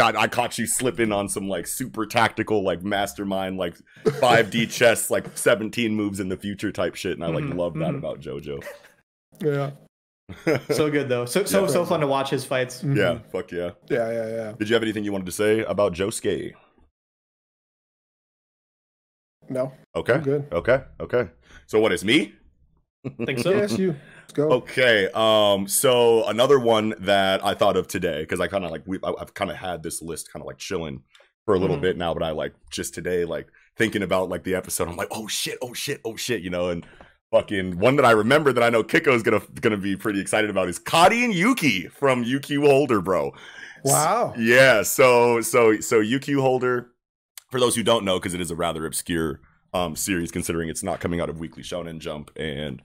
I caught you slipping on some like super tactical like mastermind like 5D chess like 17 moves in the future type shit, and I like love that about JoJo. Yeah. So good though. So fun to watch his fights. Yeah, fuck yeah. Yeah. Did you have anything you wanted to say about Josuke? No. Okay. I'm good. Okay. So what is me? I think so. Yes, you. Let's go. Okay. So another one that I thought of today, because I kind of like I've kind of had this list kind of like chilling for a little bit now, but I like just today like thinking about like the episode, I'm like, oh shit, you know, and fucking one that I remember that I know Kiko's gonna be pretty excited about is Kari and Yuki from UQ Holder, bro. Wow. Yeah. So UQ Holder, for those who don't know, because it is a rather obscure series considering it's not coming out of Weekly Shonen Jump, and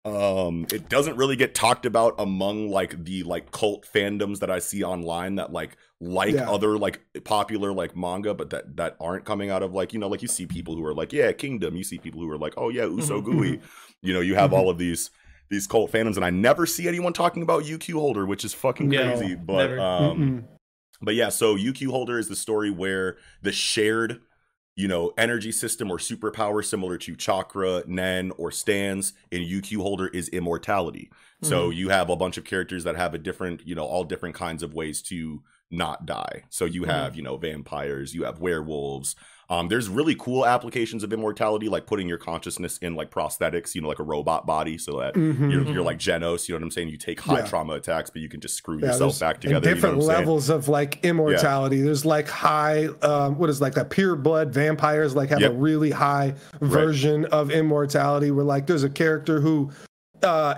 it doesn't really get talked about among like the like cult fandoms that I see online that like other like popular like manga, but that aren't coming out of like, you know, like you see people who are like, yeah, Kingdom, you see people who are like, oh yeah, Usogui, you know, you have all of these cult fandoms, and I never see anyone talking about UQ Holder, which is fucking crazy. But yeah, so UQ Holder is the story where the shared, you know, energy system or superpower similar to chakra, nen, or stands in UQ Holder is immortality. So you have a bunch of characters that have a different, you know, all different kinds of ways to not die. So you have, you know, vampires, you have werewolves. There's really cool applications of immortality, like putting your consciousness in like prosthetics, you know, like a robot body, so that you're like Genos, you know what I'm saying? You take high trauma attacks, but you can just screw yourself back together. And different you know levels of like immortality. There's like high, what is like a pure blood vampires like have a really high version of immortality, where like there's a character who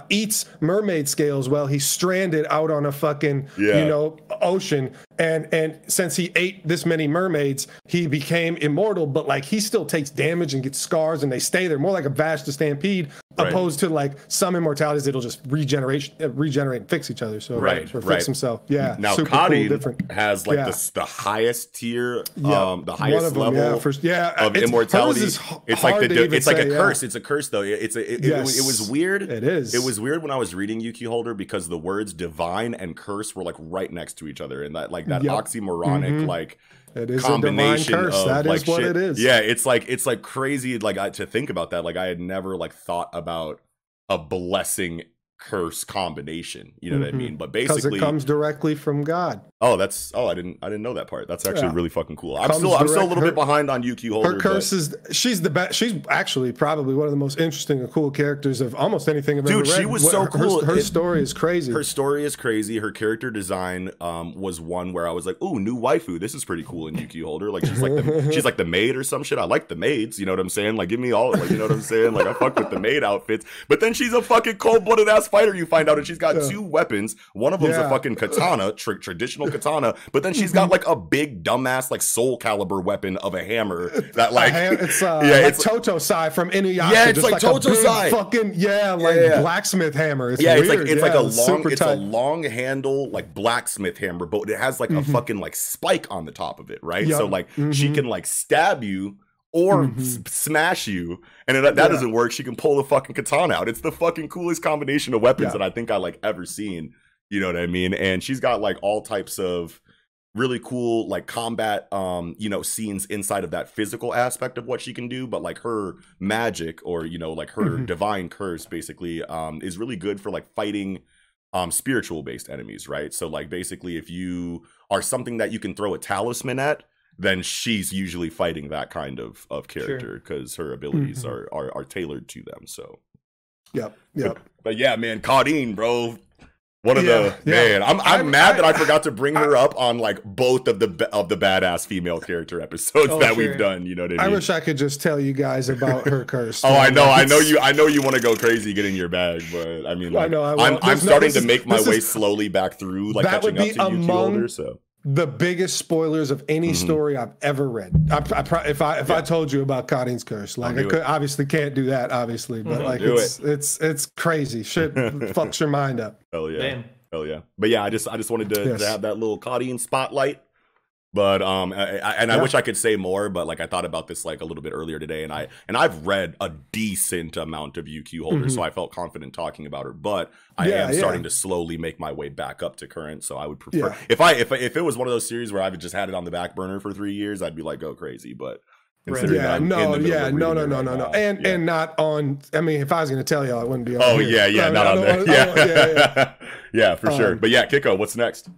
eats mermaid scales while he's stranded out on a fucking you know ocean, and since he ate this many mermaids he became immortal, but like he still takes damage and gets scars and they stay there, more like a Vash the Stampede, opposed to like some immortalities that'll just regenerate and fix each other, so or fix himself. Now Kari has like the highest tier, the highest level of immortality. It's like it's like a curse. It's a curse though. It was weird. It was weird when I was reading UQ Holder, because the words divine and curse were like right next to each other, and that like that oxymoronic like it is combination a divine curse. of that like is what shit. it is. Yeah, it's like crazy like to think about that. Like I had never like thought about a blessing curse combination, you know what I mean? But basically, because it comes directly from God. I didn't know that part. That's actually really fucking cool. I'm still a little bit behind on UQ Holder. Her curse is, she's the best. She's actually probably one of the most interesting and cool characters of almost anything I've ever read. Dude, she was so cool. Her story is crazy. Her story is crazy. Her character design was one where I was like, ooh, new waifu. This is pretty cool in UQ Holder. Like she's like the maid or some shit. I like the maids. You know what I'm saying? Like give me all. Like you know what I'm saying? Like I fuck with the maid outfits. But then she's a fucking cold-blooded ass fighter. You find out, and she's got two weapons. One of them's a fucking katana, traditional katana. But then she's got like a big dumbass like Soul Calibur weapon of a hammer that like it's like Totosai from Inuyasha. Yeah, it's like Totosai. Fucking blacksmith hammer. It's weird. It's like a long handle like blacksmith hammer, but it has like a fucking like spike on the top of it, right? So like she can like stab you or smash you, and if that doesn't work, she can pull the fucking katana out. It's the fucking coolest combination of weapons that I think I like ever seen. You know what I mean? And she's got like all types of really cool like combat you know, scenes inside of that physical aspect of what she can do, but like her magic, or you know, like her divine curse basically is really good for like fighting spiritual based enemies, right? So like basically if you are something that you can throw a talisman at, then she's usually fighting that kind of character, because her abilities are tailored to them. So Yep. But yeah, man, Claudine, bro, One of man, I'm mad that I forgot to bring her up on like both of the badass female character episodes that we've done. You know what I mean? I wish I could just tell you guys about her curse. I know you want to go crazy, get in your bag, but I mean, like, I'm starting to make my way slowly back through, like catching up to you two older. So the biggest spoilers of any story I've ever read. If I told you about Karin's curse, like obviously can't do that, obviously, but like it's crazy. Shit fucks your mind up. Hell yeah. Damn. Hell yeah. But yeah, I just wanted to have that little Karin spotlight. But I wish I could say more, but like I thought about this like a little bit earlier today, and I've read a decent amount of UQ holders, so I felt confident talking about her. But I am starting to slowly make my way back up to current. So I would prefer if it was one of those series where I've just had it on the back burner for 3 years, I'd be like, go crazy. But no, and not on. I mean, if I was going to tell y'all, I wouldn't be on. Oh here. Not on there. Yeah, for sure. But yeah, Kiko, what's next?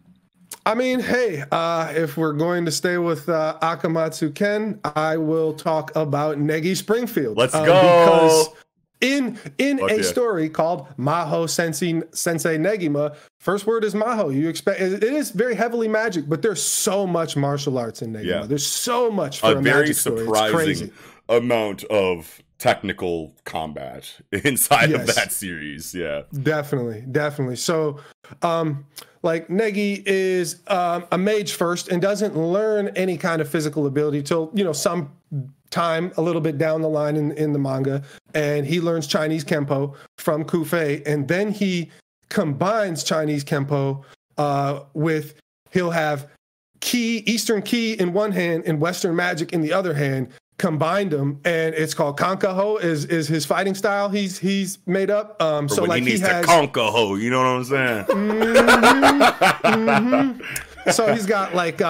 I mean, hey, if we're going to stay with Akamatsu Ken, I will talk about Negi Springfield. Let's go. Because in a story called Maho Sensei Negima, first word is Maho. You expect it is very heavily magic, but there's so much martial arts in Negima. Yeah. There's so much for a magic story. It's crazy. Amount of technical combat inside of that series. Yeah, definitely. So like Negi is a mage first and doesn't learn any kind of physical ability till some time a little bit down the line in the manga, and he learns Chinese Kenpo from Kufei, and then he combines Chinese Kenpo with he'll have Eastern Ki in one hand and Western magic in the other hand, combined them, and it's called Kankaho is his fighting style he's made up. So like he has to Kankaho, you know what I'm saying? So he's got like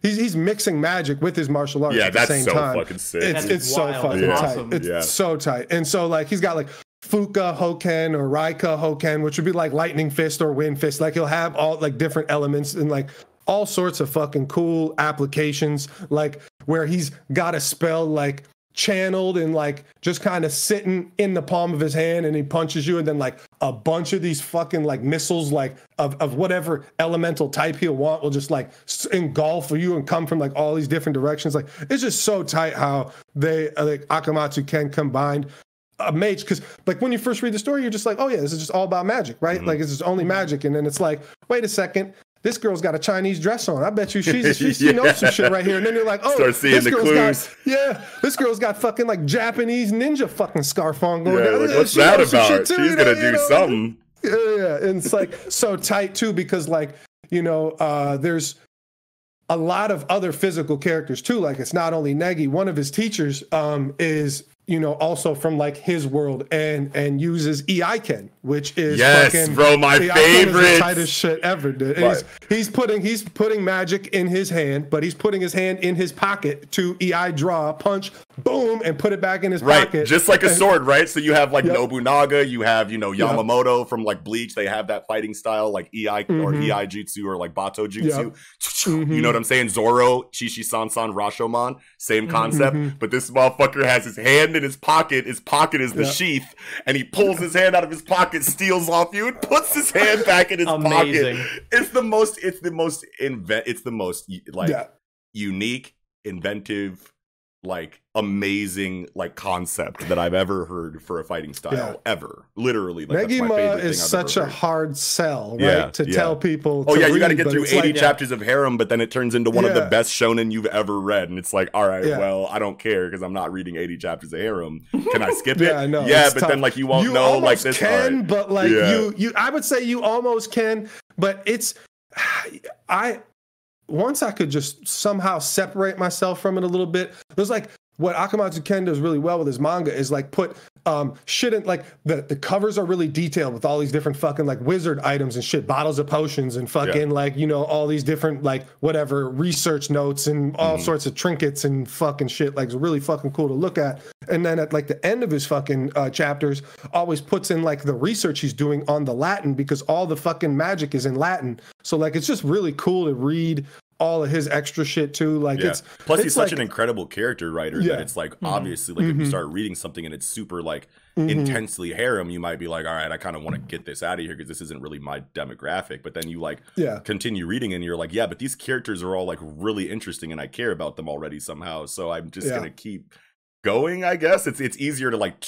he's mixing magic with his martial arts at the same time. Fucking sick. It's so fucking tight. It's so tight. And so like he's got like Fuka Hoken or Raika Hoken, which would be like lightning fist or wind fist. Like he'll have all like different elements and like all sorts of fucking cool applications, like where he's got a spell like channeled and like just kind of sitting in the palm of his hand, and he punches you, and then like a bunch of these fucking like missiles like of whatever elemental type he'll want will just like engulf you and come from like all these different directions. Like it's just so tight how they like Akamatsu Ken combined a mage, because like when you first read the story, you're just like, oh yeah, this is just all about magic, right? Like it's just only magic, and then it's like, wait a second, this girl's got a Chinese dress on. I bet you she knows some shit right here. And then you're like, oh, start seeing the clues. This girl's got fucking like Japanese ninja fucking scarf on going down. Like, what's that about? She's gonna do something. Yeah, and it's like so tight too, because like there's a lot of other physical characters too. Like it's not only Negi. One of his teachers is also from like his world and uses Eiken, which is my favorite. Is the tightest shit ever, dude. He's putting magic in his hand, but he's putting his hand in his pocket to Ei draw, punch, boom, and put it back in his pocket. Just like a sword, right? So you have like Nobunaga, you have Yamamoto from like Bleach. They have that fighting style like Ei or Ei Jutsu or like Bato Jutsu. You know what I'm saying? Zoro, Shishi Sansan, Rashomon, same concept. But this motherfucker has his hand in his pocket. His pocket is the sheath, and he pulls his hand out of his pocket, steals off you, and puts his hand back in his pocket. It's the most unique, inventive, like amazing like concept that I've ever heard for a fighting style ever. Literally, like Negima is such a hard sell, right? To tell people. Oh yeah, you got to get through 80 chapters of harem, but then it turns into one of the best shonen you've ever read, and it's like, all right, well, I don't care because I'm not reading 80 chapters of harem. Can I skip it? I know. Yeah, but tough. Then like you won't know like this. Can, but like you, I would say you almost can, but it's once I could just somehow separate myself from it a little bit. There's like what Akamatsu Ken does really well with his manga is like put shit in, like the covers are really detailed with all these different fucking like wizard items and shit, bottles of potions and fucking like all these different like whatever research notes and all sorts of trinkets and fucking shit. Like it's really fucking cool to look at. And then at like the end of his fucking chapters always puts in like the research he's doing on the Latin, because all the fucking magic is in Latin. So like it's just really cool to read all of his extra shit too. Like it's plus it's he's such an incredible character writer that it's like obviously like if you start reading something and it's super like intensely harem, you might be like, all right, I kind of want to get this out of here because this isn't really my demographic. But then you like continue reading and you're like, yeah, but these characters are all like really interesting and I care about them already somehow. So I'm just gonna keep going, I guess. It's easier to like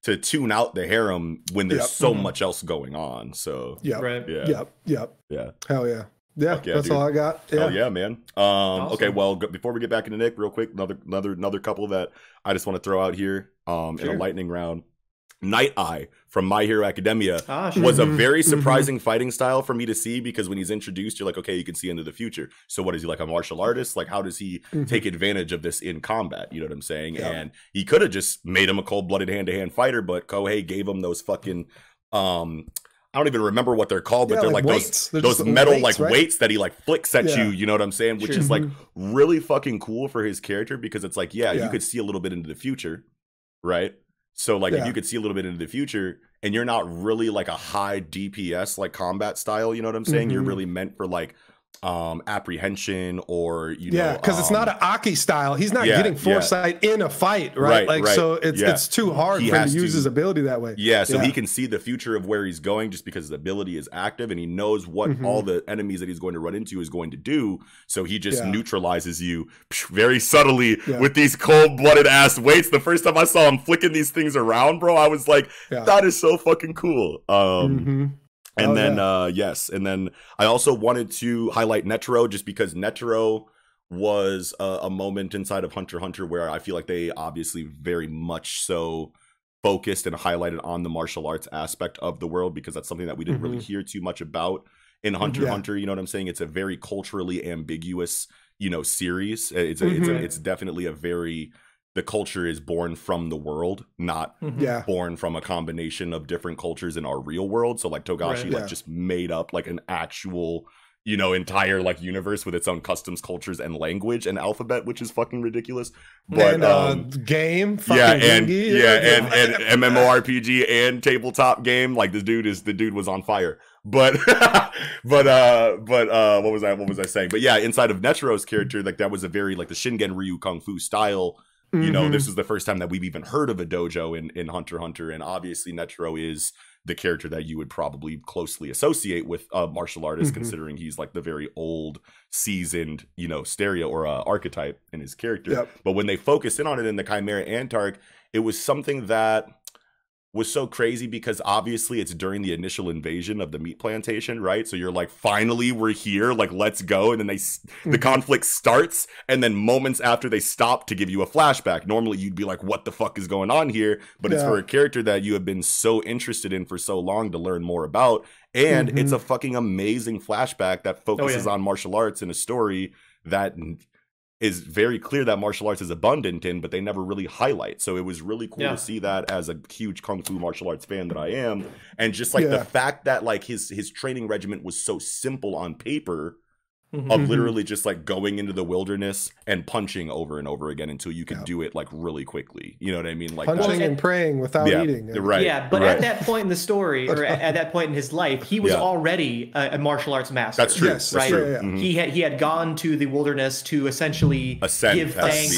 to tune out the harem when there's so much else going on. So yeah, hell yeah. Yeah, that's dude. all I got. Yeah. Hell yeah, man. Awesome. Okay, well, before we get back into Nick, real quick, another couple that I just want to throw out here in a lightning round. Night Eye from My Hero Academia was a very surprising fighting style for me to see, because when he's introduced, you're like, okay, you can see into the future. So what is he, like a martial artist? Like, how does he take advantage of this in combat? You know what I'm saying? Yeah. And he could have just made him a cold-blooded hand-to-hand fighter, but Kohei gave him those fucking I don't even remember what they're called, but they're like those metal weights, like weights that he like flicks at you, you know what I'm saying? Which is like really fucking cool for his character, because it's like, you could see a little bit into the future, right? So like if you could see a little bit into the future and you're not really like a high DPS like combat style, you know what I'm saying? You're really meant for like apprehension or you know, because it's not an Aki style. He's not getting foresight in a fight, right? So it's too hard for him to use his ability that way. So he can see the future of where he's going just because his ability is active and he knows what all the enemies that he's going to run into is going to do. So he just neutralizes you very subtly with these cold-blooded ass weights. The first time I saw him flicking these things around, bro, I was like, that is so fucking cool. And then, and then I also wanted to highlight Netero, just because Netero was a moment inside of Hunter x Hunter where I feel like they obviously very much so focused and highlighted on the martial arts aspect of the world, because that's something that we didn't really hear too much about in Hunter x Hunter. You know what I'm saying? It's a very culturally ambiguous, you know, series. It's definitely a very... The culture is born from the world, not born from a combination of different cultures in our real world. So like Togashi like just made up like an actual, you know, entire like universe with its own customs, cultures, and language and alphabet, which is fucking ridiculous. But game, and MMORPG and tabletop game. Like the dude was on fire. But what was I saying? But yeah, inside of Netero's character, like that was a very like the Shingen Ryu Kung Fu style. You know, this is the first time that we've even heard of a dojo in Hunter x Hunter, and obviously Netero is the character that you would probably closely associate with a martial artist, considering he's like the very old, seasoned, you know, stereo or archetype in his character. But when they focused in on it in the Chimera Antark, it was something that was so crazy, because obviously it's during the initial invasion of the meat plantation, right? So you're like, finally we're here, like let's go. And then the conflict starts, and then moments after they stop to give you a flashback. Normally you'd be like, what the fuck is going on here? But it's for a character that you have been so interested in for so long to learn more about. And it's a fucking amazing flashback that focuses on martial arts in a story that is very clear that martial arts is abundant in, but they never really highlight. So it was really cool to see that as a huge Kung Fu martial arts fan that I am. And just like the fact that like his training regimen was so simple on paper, of literally just like going into the wilderness and punching over and over again until you could do it like really quickly. You know what I mean? Like punching and praying without eating. Right. Yeah, but at that point in the story, or at that point in his life, he was already a martial arts master. That's true. Yes, right. That's true, He had gone to the wilderness to essentially give thanks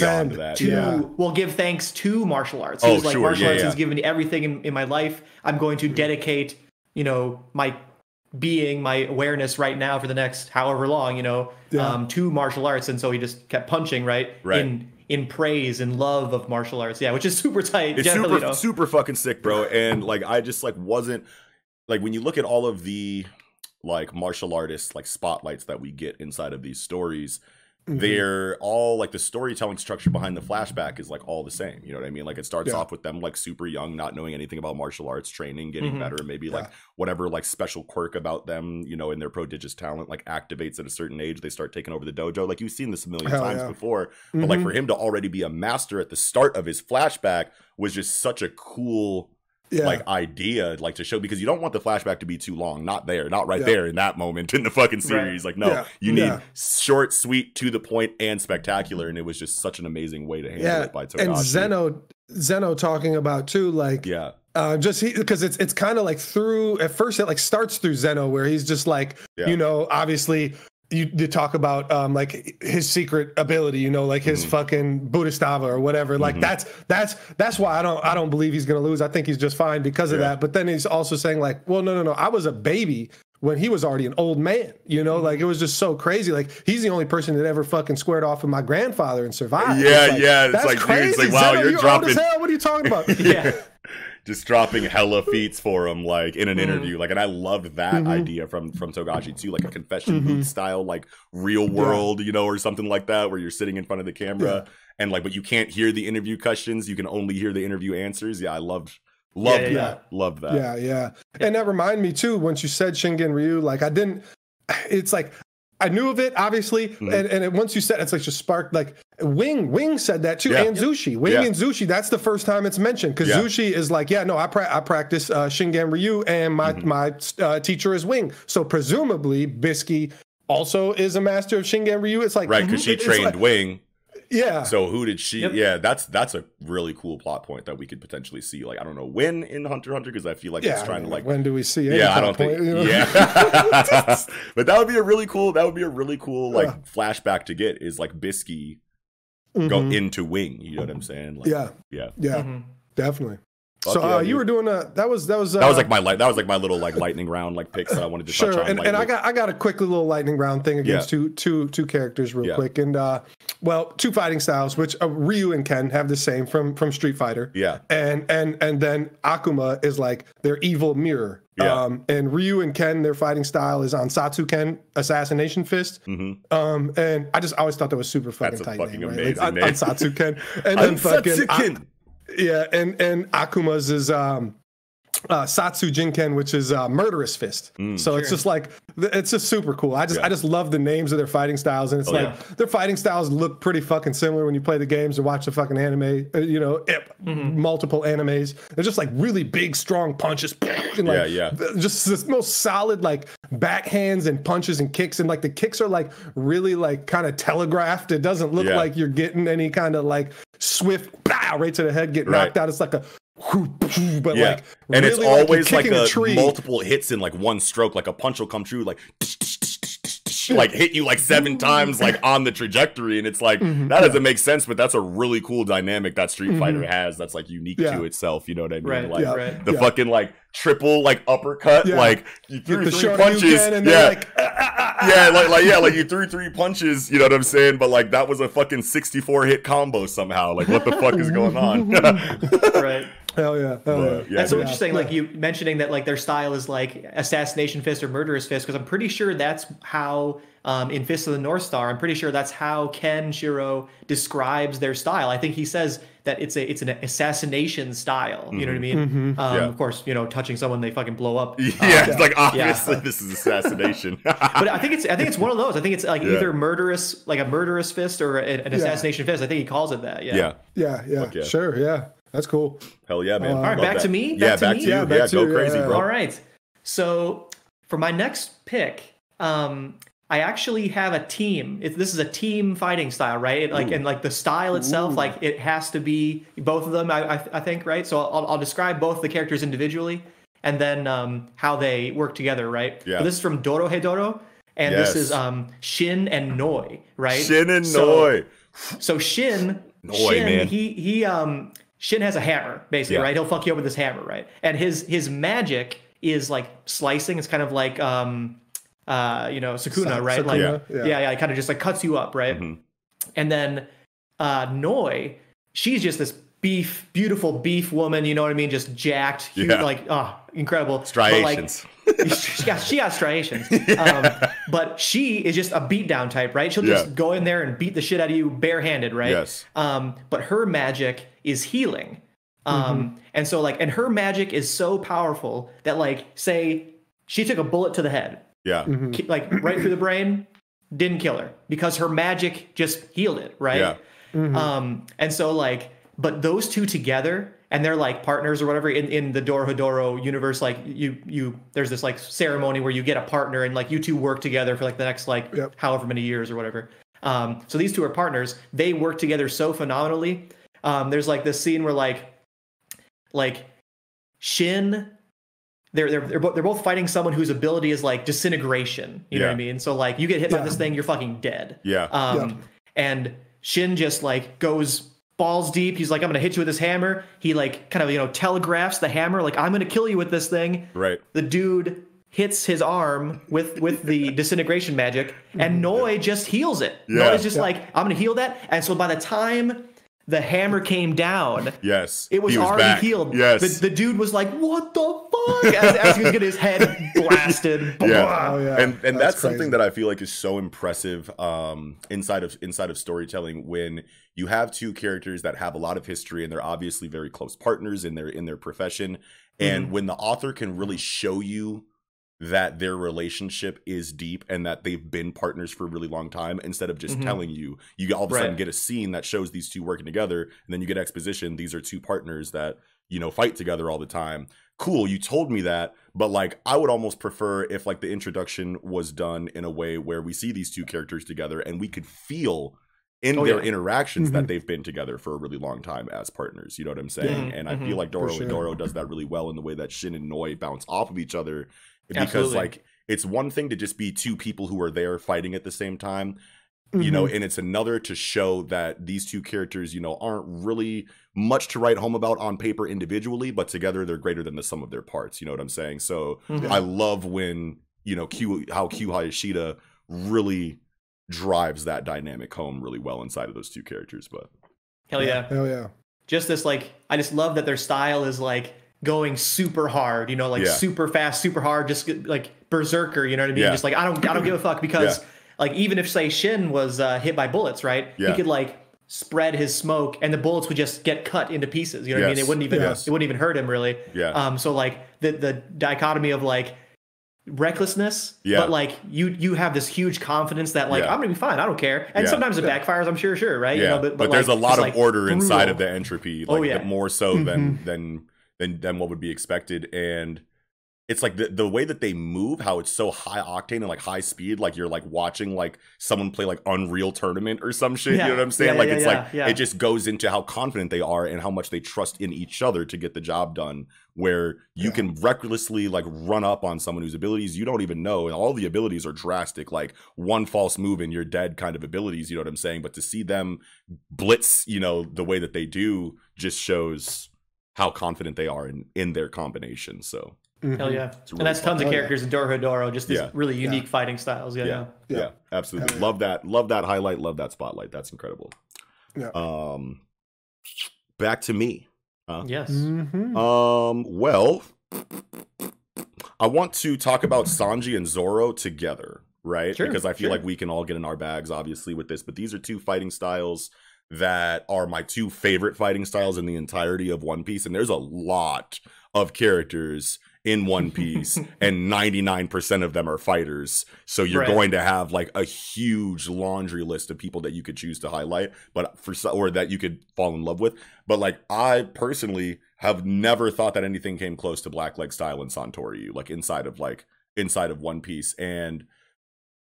give thanks to martial arts. He was like, martial arts has given me everything in my life. I'm going to dedicate, you know, my awareness right now for the next however long, you know, to martial arts. And so he just kept punching in praise and love of martial arts, which is super tight. It's super fucking sick, bro. And like I just like wasn't like, when you look at all of the like martial artists like spotlights that we get inside of these stories, they're all like the storytelling structure behind the flashback is like all the same. You know what I mean? Like it starts off with them like super young, not knowing anything about martial arts, training, getting better, and maybe like whatever like special quirk about them, you know, in their prodigious talent like activates at a certain age. They start taking over the dojo. Like you've seen this a million times before, but like for him to already be a master at the start of his flashback was just such a cool like idea, like to show, because you don't want the flashback to be too long. Not there in that moment in the fucking series. Like no, you need short, sweet, to the point, and spectacular. And it was just such an amazing way to handle it by Togashi. And Zeno talking about too, like because it's kind of like through, at first it like starts through Zeno, where he's just like, you know, obviously you talk about like his secret ability, you know, like his fucking Buddhistava or whatever. Like that's why I don't believe he's gonna lose. I think he's just fine because of that. But then he's also saying like, well, no, I was a baby when he was already an old man, you know, like it was just so crazy. Like he's the only person that ever fucking squared off with my grandfather and survived. It's like crazy. Dude, it's like, wow, you're dropping. Old as hell. What are you talking about? Just dropping hella feats for him, like in an interview, like, and I loved that idea from Togashi too, like a confession booth style, like real world, you know, or something like that, where you're sitting in front of the camera and like, but you can't hear the interview questions, you can only hear the interview answers. Yeah, I loved that. Loved that. Yeah. And that reminded me too, once you said Shingen Ryu, like it's like I knew of it, obviously, and once you said it's like just sparked like Wing said that too, and Zushi. And Zushi, that's the first time it's mentioned because Zushi is like, I practice Shingen Ryu, and my teacher is Wing. So presumably Bisky also is a master of Shingen Ryu. It's like because she trained Wing. Yeah. So who did she? Yeah, that's a really cool plot point that we could potentially see. Like, I don't know when in Hunter x Hunter, because I feel like it's trying to like. When do we see? I don't think. You know? But that would be a really cool. Like flashback to get is like Bisky go into Wing. You know what I'm saying? Like, Definitely. So you were doing that was like my little like lightning round like picks that I wanted to touch on. And I got a quick little lightning round thing against two characters real quick, and two fighting styles which Ryu and Ken have the same from Street Fighter. And then Akuma is like their evil mirror. And Ryu and Ken, their fighting style is Ansatsu Ken, Assassination Fist. And I always thought that was super fucking tight. That's a fucking amazing name. Ansatsu Ken, and then fucking. Yeah, and Akuma's is Satsu Jinken, which is Murderous Fist. So it's just like, it's just super cool. I just love the names of their fighting styles, and it's their fighting styles look pretty fucking similar when you play the games or watch the fucking anime. You know, multiple animes. They're just like really big, strong punches. And like, just the most solid like backhands and punches and kicks, and like the kicks are like really like kind of telegraphed. It doesn't look like you're getting any kind of like swift right to the head, get knocked out. It's like a but like, and it's always like a multiple hits in like one stroke. Like a punch will come true, like like hit you like 7 times, like on the trajectory, and it's like that doesn't make sense, but that's a really cool dynamic that Street Fighter has. That's like unique to itself. You know what I mean? Like the fucking like triple like uppercut, like you threw 3 punches, like you threw 3 punches. You know what I'm saying? But like that was a fucking 64 hit combo somehow. Like what the fuck is going on? Right. Hell yeah. That's so interesting. Like you mentioning that like their style is like Assassination Fist or Murderous Fist, because I'm pretty sure that's how in Fist of the North Star, I'm pretty sure that's how Ken Shiro describes their style. I think he says that it's an assassination style. You know what I mean? Of course, you know, touching someone they fucking blow up. It's like obviously this is assassination. But I think it's one of those. I think it's like either murderous, like a murderous fist, or an assassination fist. I think he calls it that. Yeah. Sure. Yeah. That's cool. Hell yeah, man. All right, back to me. Back to you. Yeah, go crazy, bro. All right. So for my next pick, I actually have a team. This is a team fighting style, right? And like the style itself, like it has to be both of them. I think, right? So I'll describe both the characters individually, and then how they work together, right? Yeah. So this is from Dorohedoro, and this is Shin and Noi, right? Shin and Noi. So Shin, man. He Shin has a hammer, basically, right? He'll fuck you up with his hammer, right? And his magic is like slicing. It's kind of like Sukuna, right? Like it kind of just like cuts you up, right? And then Noi, she's just this beautiful beef woman, you know what I mean? Just jacked, huge, like incredible. Striations. She got striations. But she is just a beatdown type, right? She'll just go in there and beat the shit out of you barehanded, right? Yes. But her magic is healing. And so like, and her magic is so powerful that like, say she took a bullet to the head. Yeah. Like right through the brain, didn't kill her because her magic just healed it, right? Yeah. And so like, but those two together, and they're like partners or whatever in the Dorohedoro universe, like you there's this like ceremony where you get a partner and like you two work together for like the next like however many years or whatever. So these two are partners. They work together so phenomenally. There's like this scene where like Shin they're both fighting someone whose ability is like disintegration. You know what I mean? So like you get hit by this thing, you're fucking dead. And Shin just like goes balls deep. He's like, I'm gonna hit you with this hammer. He like kind of telegraphs the hammer, like I'm gonna kill you with this thing. Right. The dude hits his arm with the disintegration magic, and Noi just heals it. Noi's just like, I'm gonna heal that. And so by the time the hammer came down, it was already back. Healed. The dude was like, what the fuck? As he was getting his head blasted. And that's something that I feel like is so impressive inside of storytelling, when you have two characters that have a lot of history and they're obviously very close partners in their profession, and when the author can really show you that their relationship is deep and that they've been partners for a really long time, instead of just telling you all of a sudden get a scene that shows these two working together, and then you get exposition, these are two partners that fight together all the time. Cool, you told me that, but like I would almost prefer if like the introduction was done in a way where we see these two characters together and we could feel in their interactions that they've been together for a really long time as partners. You know what I'm saying? And I feel like Doro does that really well in the way that Shin and Noi bounce off of each other. Because like it's one thing to just be two people who are there fighting at the same time, and it's another to show that these two characters, aren't really much to write home about on paper individually, but together they're greater than the sum of their parts. You know what I'm saying? So I love when, how Q Hayashida really drives that dynamic home really well inside of those two characters. But hell yeah. Just this, like, I just love that their style is like going super hard, super fast, super hard, just like berserker, you know what I mean? Just like I don't give a fuck, because like even if say Shin was hit by bullets, right? He could like spread his smoke and the bullets would just get cut into pieces. You know what I mean? It wouldn't even hurt him really. So like the dichotomy of like recklessness, but like you have this huge confidence that like I'm gonna be fine, I don't care. And sometimes it backfires, I'm sure, right? But like, there's a lot of order inside of the entropy, like more so than what would be expected. And it's like the way that they move, how it's so high octane and like high speed, like you're like watching like someone play like Unreal Tournament or some shit. You know what I'm saying? It just goes into how confident they are and how much they trust in each other to get the job done, where you can recklessly like run up on someone whose abilities you don't even know, and all the abilities are drastic, like one false move and you're dead kind of abilities. You know what I'm saying? But to see them blitz, the way that they do, just shows how confident they are in their combination. So hell yeah. Really, and that's tons of characters in Doro, just these really unique fighting styles. Yeah, absolutely. Love that highlight, love that spotlight. That's incredible. Back to me. Yes. Well, I want to talk about Sanji and Zoro together, right? Because I feel like we can all get in our bags obviously with this, but these are two fighting styles that are my two favorite fighting styles in the entirety of One Piece. And there's a lot of characters in One Piece and 99% of them are fighters. So you're going to have like a huge laundry list of people that you could choose to highlight, or that you could fall in love with. But like I personally have never thought that anything came close to Blackleg style and Santoryu, like inside of One Piece. And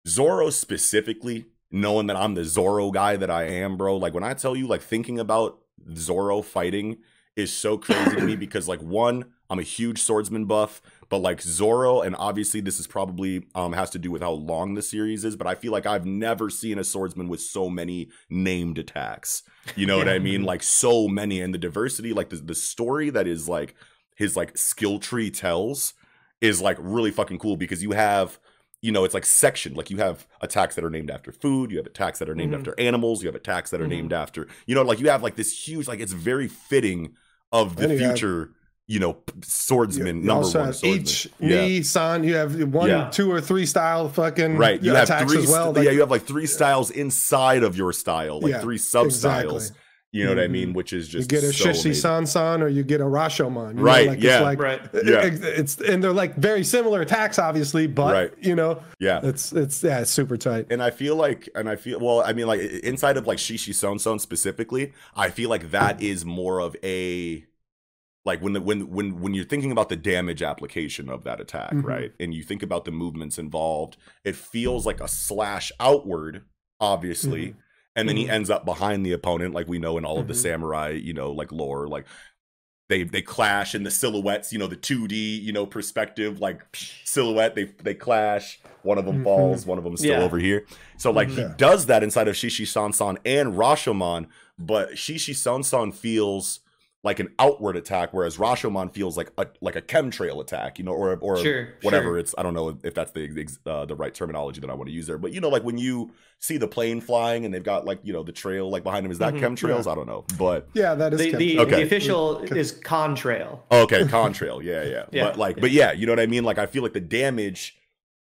Zoro specifically, knowing that I'm the Zoro guy that I am, bro, like when I tell you, like thinking about Zoro fighting is so crazy to me, because like one, I'm a huge swordsman buff, but like Zoro, and obviously this is probably has to do with how long the series is, but I feel like I've never seen a swordsman with so many named attacks. You know what I mean? Like so many, and the diversity, like the story that is like his like skill tree tells is like really fucking cool, because you have, it's like sectioned. Like you have attacks that are named after food, you have attacks that are named after animals, you have attacks that are named after, like you have like this huge, like it's very fitting of the future, swordsman, number one swordsman. Each Ni-san, you have one, two, or three style fucking you have attacks three, as well. Like, you have like three styles inside of your style, like three sub-styles. Exactly. You know what I mean? Which is just, you get a so Shishi-san-san or you get a Rashomon. It's and they're like very similar attacks, obviously, but it's super tight. And I feel like inside of like Shishi-san-san specifically, I feel like that is more of a, like when you're thinking about the damage application of that attack, right? And you think about the movements involved, it feels like a slash outward, obviously. And then he ends up behind the opponent, like we know in all of the samurai, like lore, like they clash in the silhouettes, you know, the 2D, you know, perspective, like silhouette, they clash. One of them falls, one of them still over here. So like he does that inside of Shishi Sansan and Rashomon, but Shishi Sansan feels like an outward attack, whereas Rashomon feels like a chemtrail attack, you know, or whatever. It's, I don't know if that's the right terminology that I want to use there, but you know, like when you see the plane flying and they've got like, you know, the trail like behind them, is that chemtrails? I don't know, but yeah, that is the official is contrail. Okay, contrail, yeah. But yeah, you know what I mean? Like I feel like the damage,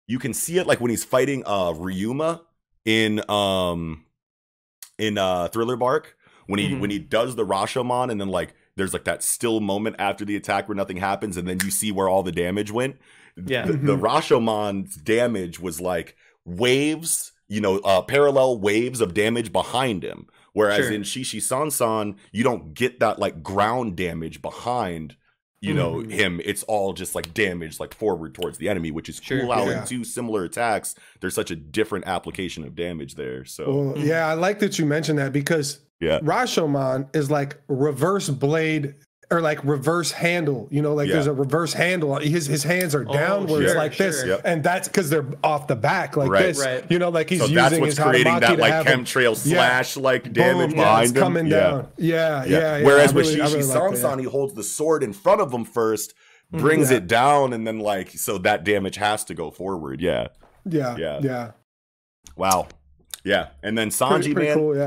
you can see it like when he's fighting Ryuma in Thriller Bark. When he does the Rashomon and then like there's like that still moment after the attack where nothing happens and then you see where all the damage went. Yeah. The Rashomon's damage was like waves, you know, parallel waves of damage behind him. Whereas in Shishi Sansan, you don't get that like ground damage behind, you know, him. It's all just like damage like forward towards the enemy, which is cool. How in two similar attacks, there's such a different application of damage there. So well, yeah, I like that you mentioned that because Rashomon is like reverse blade or like reverse handle, you know, like there's a reverse handle. His hands are downwards like this, and that's because they're off the back like this. You know, like he's using that's what's his creating that like chemtrail slash like damage behind him. Coming down. Yeah. Whereas with Shishi Sansan, he holds the sword in front of him first, brings it down, and then like so that damage has to go forward. Yeah. Wow. Yeah, and then Sanji, pretty man. Cool,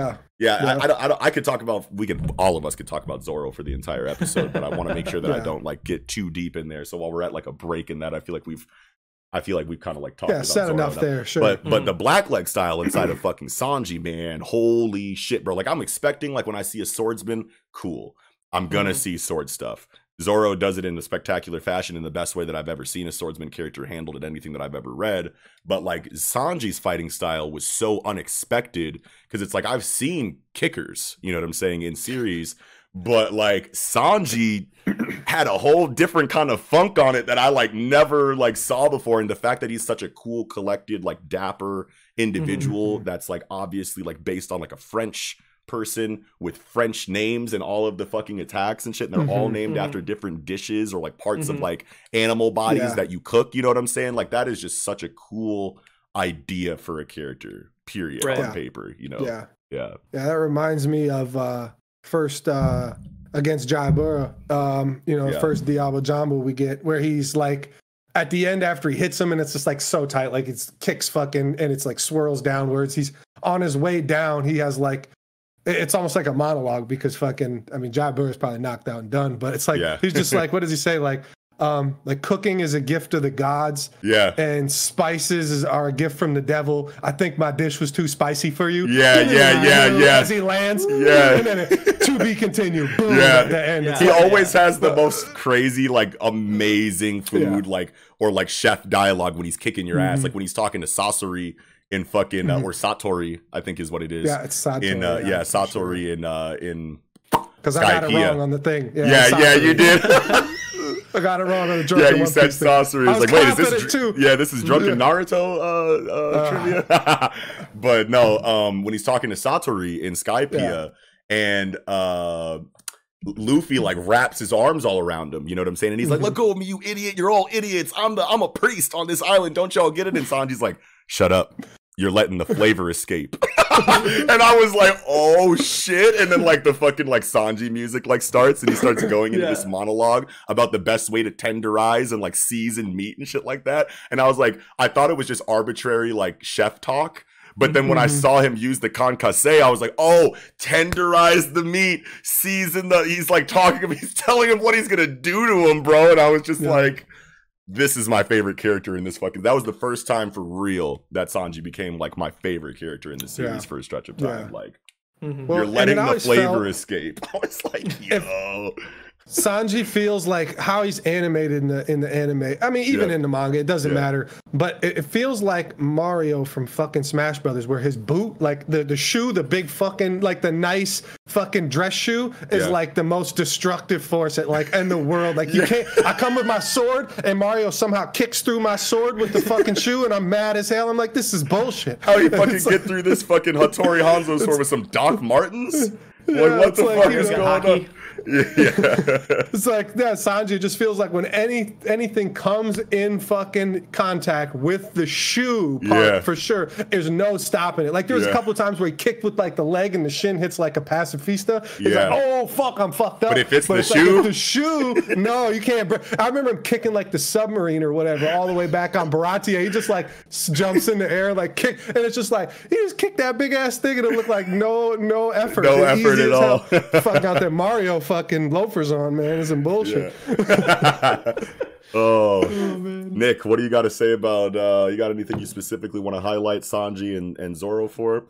I could talk about, all of us could talk about Zoro for the entire episode, but I want to make sure that I don't like get too deep in there. So while we're at like a break in that, I feel like we've kind of like talked about said Zoro enough there, sure. But the blackleg style inside of fucking Sanji, man, holy shit, bro. Like I'm expecting like when I see a swordsman, cool, I'm gonna see sword stuff. Zoro does it in a spectacular fashion in the best way that I've ever seen a swordsman character handled in anything that I've ever read. But like Sanji's fighting style was so unexpected because it's like I've seen kickers, you know what I'm saying, in series, but like Sanji had a whole different kind of funk on it that I like never like saw before. And the fact that he's such a cool, collected, like dapper individual that's like obviously like based on like a French person with French names and all of the fucking attacks and shit, and they're all named after different dishes or like parts of like animal bodies that you cook, you know what I'm saying? Like that is just such a cool idea for a character, period, on paper, you know? Yeah, that reminds me of first against Jaibura, you know, first Diablo Jumbo we get where he's like at the end after he hits him and it's just like so tight, like it's kicks fucking and it's like swirls downwards. He's on his way down, he has like, it's almost like a monologue because fucking, I mean, Jaibura is probably knocked out and done, but it's like, he's just like, what does he say? Like cooking is a gift of the gods. And spices are a gift from the devil. I think my dish was too spicy for you. As he lands. And then to be continued. Boom, at the end. He always has the most crazy, like amazing food, like, or like chef dialogue when he's kicking your ass. Like when he's talking to Sasori in fucking or Satori, I think is what it is. Yeah, it's Satori. In Satori in because I got it wrong on the thing. Yeah, you did. I got it wrong on the drunken. Yeah, you said Sasori. It's like, wait, is this too? Yeah, this is drunken Naruto trivia. But no, when he's talking to Satori in Skypiea and Luffy like wraps his arms all around him, you know what I'm saying? And he's like, "Let go of me, you idiot! You're all idiots. I'm a priest on this island. Don't y'all get it?" And Sanji's like, "Shut up. You're letting the flavor escape." And I was like, oh shit. And then like the fucking like Sanji music like starts and he starts going into this monologue about the best way to tenderize and like season meat and shit like that. And I was like, I thought it was just arbitrary like chef talk. But then when I saw him use the concasse, I was like, oh, tenderize the meat, season he's like talking, he's telling him what he's gonna do to him, bro. And I was just like, this is my favorite character in this fucking. That was the first time for real that Sanji became like my favorite character in the series for a stretch of time. Like, you're letting the flavor escape. I was like, yo. Sanji feels like how he's animated in the anime. I mean, even in the manga, it doesn't matter. But it feels like Mario from fucking Smash Brothers, where his boot, like the shoe, the big fucking, like the nice fucking dress shoe, is like the most destructive force at like in the world. Like you can't. I come with my sword, and Mario somehow kicks through my sword with the fucking shoe, and I'm mad as hell. I'm like, this is bullshit. How do you fucking get through this fucking Hattori Hanzo sword with some Doc Martens? what the fuck is going on? It's like Sanji, it just feels like when anything comes in fucking contact with the shoe part, for sure, there's no stopping it. Like there's a couple of times where he kicked with like the leg and the shin hits like a pacifista. It's like, oh fuck, I'm fucked up. But if it's the shoe, like, if the shoe, no, you can't. I remember him kicking like the submarine or whatever all the way back on Baratie. He just like jumps in the air, like kick, and it's just like he just kicked that big ass thing and it looked like no effort, no effort at all. Fucking out there Mario fucking loafers on, man. It's some bullshit. Oh man. Nick, what do you got to say about you got anything you specifically want to highlight Sanji and Zoro for?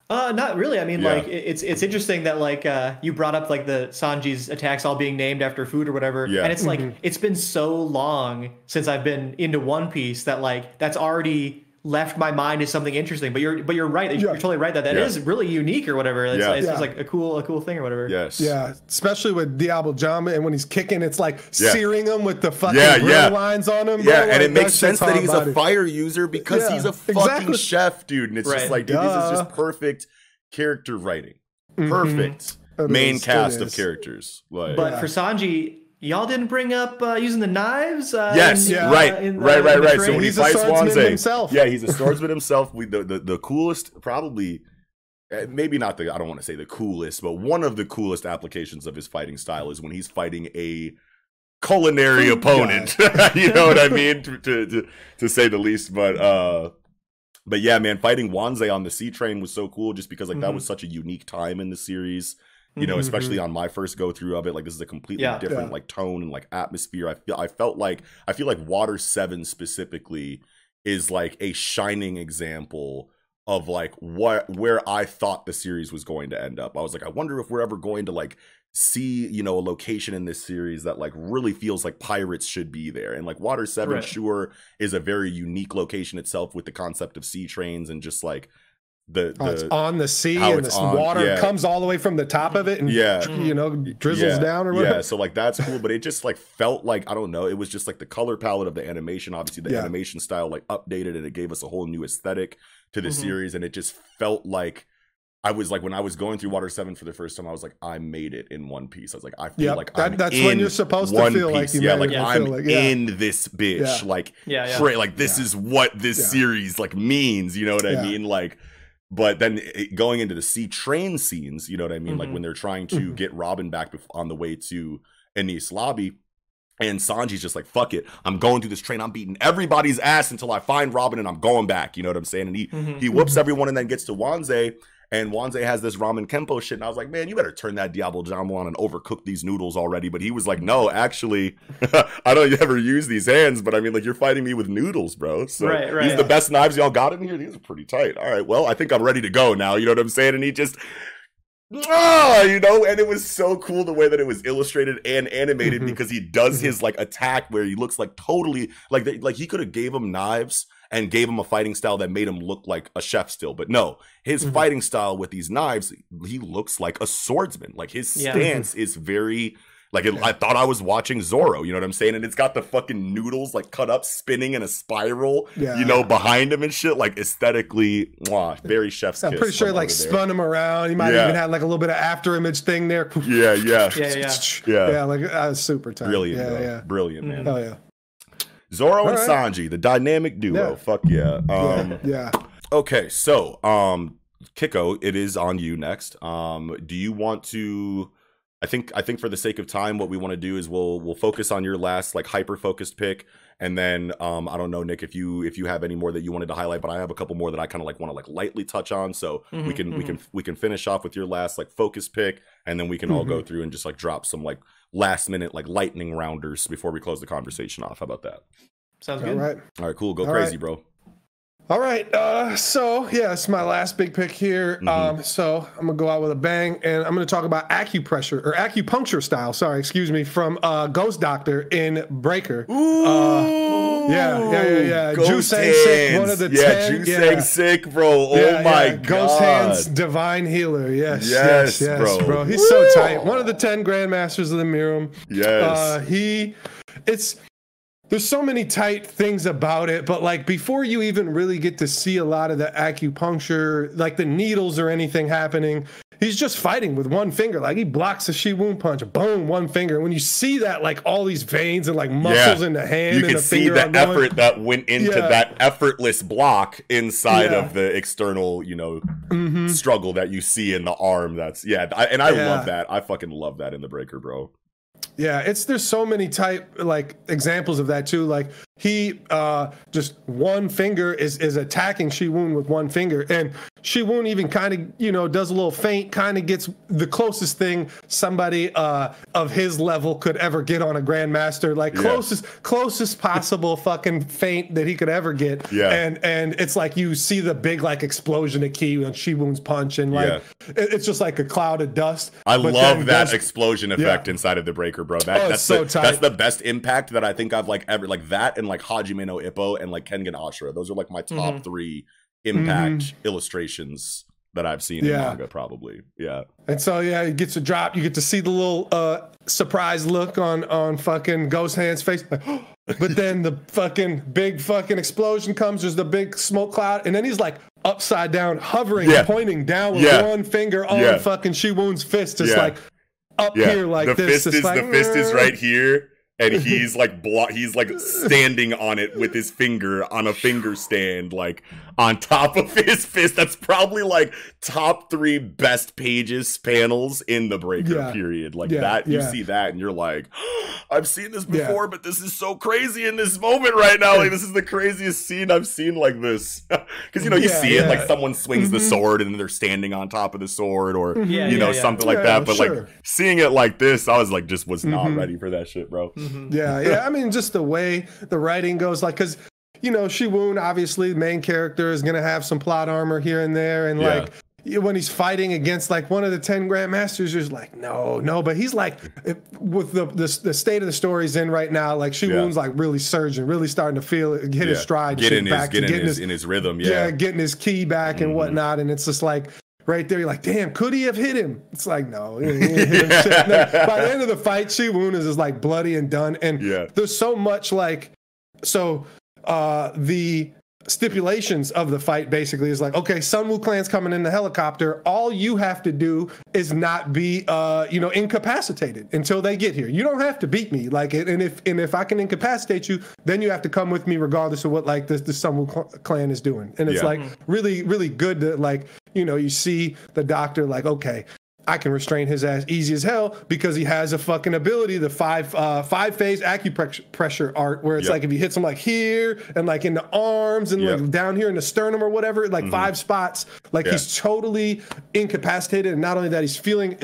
Not really. I mean, like it's interesting that like you brought up like the Sanji's attacks all being named after food or whatever, and it's like it's been so long since I've been into One Piece that like that's already left my mind as something interesting. But you're right. You're totally right that is really unique or whatever. It's just like a cool thing or whatever. Yes. Yeah. Especially with Diablo Jama, and when he's kicking, it's like searing him with the fucking grill lines on him. Yeah, bro. and it makes sense that he's a fire user because he's a fucking chef, dude. And it's just like, dude, this is just perfect character writing. Perfect main cast of characters. Like, but for Sanji, y'all didn't bring up using the knives. Right. So when he fights Wanze, he's a swordsman himself. The coolest, probably, maybe not I don't want to say the coolest, but one of the coolest applications of his fighting style is when he's fighting a culinary opponent. You know what I mean, to say the least. But yeah, man, fighting Wanze on the sea train was so cool, just because like that was such a unique time in the series. You know, especially on my first go through of it, like this is a completely different like tone and like atmosphere. I feel like Water 7 specifically is like a shining example of like where I thought the series was going to end up. I was like, I wonder if we're ever going to like see, you know, a location in this series that like really feels like pirates should be there. And like Water 7 sure is a very unique location itself with the concept of sea trains and just like it's on the sea and the water comes all the way from the top of it and you know, drizzles down or whatever. So like that's cool, but it just like felt like, I don't know, it was just like the color palette of the animation, obviously the animation style like updated and it gave us a whole new aesthetic to the series, and it just felt like I was like, when I was going through Water 7 for the first time, I was like, I made it in One Piece. I was like, I feel like that's when you're supposed to feel like you made it. I'm in this bitch. Like this is what this series like means, you know what I mean? Like, but then going into the sea train scenes, you know what I mean? Like when they're trying to get Robin back on the way to Enies Lobby, and Sanji's just like, fuck it, I'm going through this train, I'm beating everybody's ass until I find Robin and I'm going back, you know what I'm saying? And he whoops everyone and then gets to Wanze, and Wanze has this ramen kempo shit, and I was like, man, you better turn that Diablo Jamo on and overcook these noodles already. But he was like, no, actually, I don't ever use these hands, but I mean, like, you're fighting me with noodles, bro. So these are the best knives y'all got in here. These are pretty tight. All right, well, I think I'm ready to go now. You know what I'm saying? And he just, you know, and it was so cool the way that it was illustrated and animated because he does his like attack where he looks like totally like he could have gave him knives and gave him a fighting style that made him look like a chef still. But no, his fighting style with these knives, he looks like a swordsman. Like his stance is very, like I thought I was watching Zorro, you know what I'm saying? And it's got the fucking noodles like cut up, spinning in a spiral, you know, behind him and shit. Like aesthetically, very chef's kiss. I'm pretty sure like spun him around. He might even had like a little bit of after image thing there. Yeah, like super tight. Brilliant, brilliant, man. Oh yeah. Zoro and Sanji, the dynamic duo. Fuck yeah. Okay, so Kiko, it is on you next. Do you want to? I think for the sake of time, what we want to do is we'll focus on your last like hyper focused pick, and then I don't know, Nick, if you have any more that you wanted to highlight, but I have a couple more that I kind of like want to like lightly touch on. So we can finish off with your last like focus pick, and then we can all go through and just like drop some like last minute like lightning rounders before we close the conversation off. How about that? Sounds good. All right, cool. Go crazy, bro. All right, so yeah, it's my last big pick here. So I'm gonna go out with a bang, and I'm gonna talk about acupuncture style. Sorry, excuse me, from Ghost Doctor in Breaker. Jusang Sick, one of the 10. Jusang Sick, bro. Oh my god. Ghost Hands, divine healer. Yes, bro. He's so tight. One of the 10 grandmasters of the Mirum. Yes. there's so many tight things about it, but like before you even really get to see a lot of the acupuncture, like the needles or anything happening, he's just fighting with one finger. Like he blocks a Shi-Wun punch, boom, one finger. When you see that, like all these veins and like muscles in the hand, you can see the effort that went into that effortless block inside of the external, you know, struggle that you see in the arm. That's I love that. I fucking love that in the Breaker, bro. Yeah, there's so many type like examples of that too. Like he just one finger is attacking Shi-Wun with one finger, and Shi-Wun even kind of, you know, does a little feint, kind of gets the closest thing somebody of his level could ever get on a grandmaster, like closest possible fucking feint that he could ever get. Yeah. And it's like you see the big like explosion of ki on Shi-Wun's punch, and like it's just like a cloud of dust. I love that explosion effect inside of the Breaker, bro. That's the best impact that I think I've like ever, like that and like Hajime no Ippo and like Kengan Ashura. Those are like my top 3 impact illustrations that I've seen in manga, probably. Yeah. And so he gets a drop. You get to see the little surprise look on fucking Ghost Hand's face. But then the fucking big fucking explosion comes. There's the big smoke cloud, and then he's like upside down, hovering, pointing down with one finger on fucking Shi-Wun's fist, just like up here like the this. The fist is right here. And he's like he's like standing on it with his finger on a finger stand, like on top of his fist. That's probably like top 3 best pages panels in the Breaker period. Like that, you see that and you're like, oh, I've seen this before, but this is so crazy in this moment right now. Like this is the craziest scene I've seen like this. Because you know, you see it like someone swings the sword and then they're standing on top of the sword, or you know, something like that. But like seeing it like this, I was like, just was not ready for that shit, bro. Yeah. I mean, just the way the writing goes, like, because, you know, Shi-Wun, obviously, the main character, is going to have some plot armor here and there. And, like, when he's fighting against, like, one of the 10 Grandmasters, you're just like, no. But he's, like, with the state of the story's in right now, like, Shi-Wun's, like, really surging, really starting to feel it, hit his stride. Getting his rhythm, getting his key back and whatnot. And it's just like, right there, you're like, damn, could he have hit him? It's like, no. He didn't hit him shit. No, by the end of the fight, Shi-Wun is just like bloody and done. And there's so much like, the stipulations of the fight basically is like, okay, Sun Wu Clan's coming in the helicopter. All you have to do is not be, incapacitated until they get here. You don't have to beat me. Like, and if I can incapacitate you, then you have to come with me regardless of what like the Sun Wu Clan is doing. And it's like really, really good to like, you know, you see the doctor like, okay, I can restrain his ass easy as hell because he has a fucking ability, the five phase acupressure art, where it's like if he hits him like here and like in the arms and like down here in the sternum or whatever, like 5 spots, like he's totally incapacitated. And not only that, he's feeling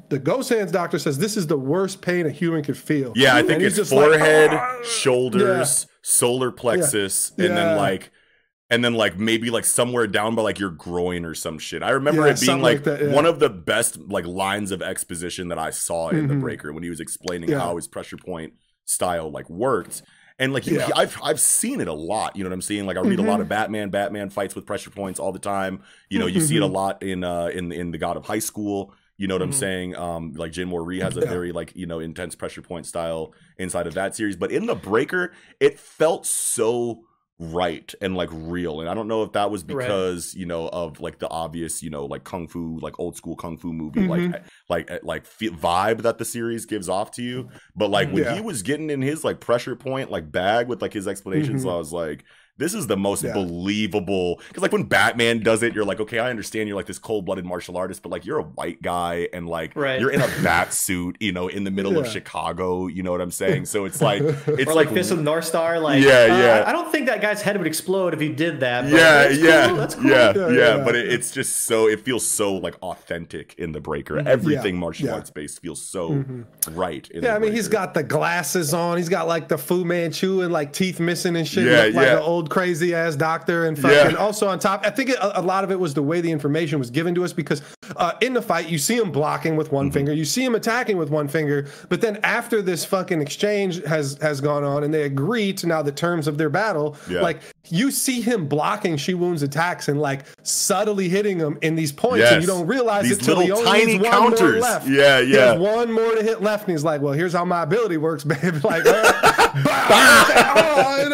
the Ghost Hands doctor says this is the worst pain a human could feel. Yeah, I think it's forehead, shoulders, solar plexus, and then like maybe like somewhere down by like your groin or some shit. I remember it being like one of the best like lines of exposition that I saw in the Breaker when he was explaining how his pressure point style like worked. And like I've seen it a lot, you know what I'm saying? Like I read a lot of Batman fights with pressure points all the time. You know, you see it a lot in the God of High School. You know what I'm saying? Like Jin Mori has a very like, you know, intense pressure point style inside of that series. But in the Breaker, it felt so right and like real. And I don't know if that was because you know of like the obvious, you know, like kung fu, like old school kung fu movie like vibe that the series gives off to you. But like when he was getting in his like pressure point like bag with like his explanations, I was like, this is the most believable, because like when Batman does it, you're like, okay, I understand you're like this cold-blooded martial artist, but like you're a white guy and like you're in a bat suit, you know, in the middle of Chicago, you know what I'm saying? So it's like it's or like Fist of the North Star, like I don't think that guy's head would explode if he did that. But that's cool. But it's just so, it feels so like authentic in the Breaker. Everything martial arts based feels so right. In I mean, he's got the glasses on, he's got like the Fu Manchu and like teeth missing and shit, like an old crazy ass doctor, and fucking also on top, I think a lot of it was the way the information was given to us, because in the fight you see him blocking with one finger, you see him attacking with one finger, but then after this fucking exchange has gone on and they agree to now the terms of their battle, like you see him blocking Shiwun's attacks and like subtly hitting him in these points, and you don't realize these it till he only tiny needs counters. One more left. Yeah, He has one more to hit left, and he's like, "Well, here's how my ability works, babe." Like, and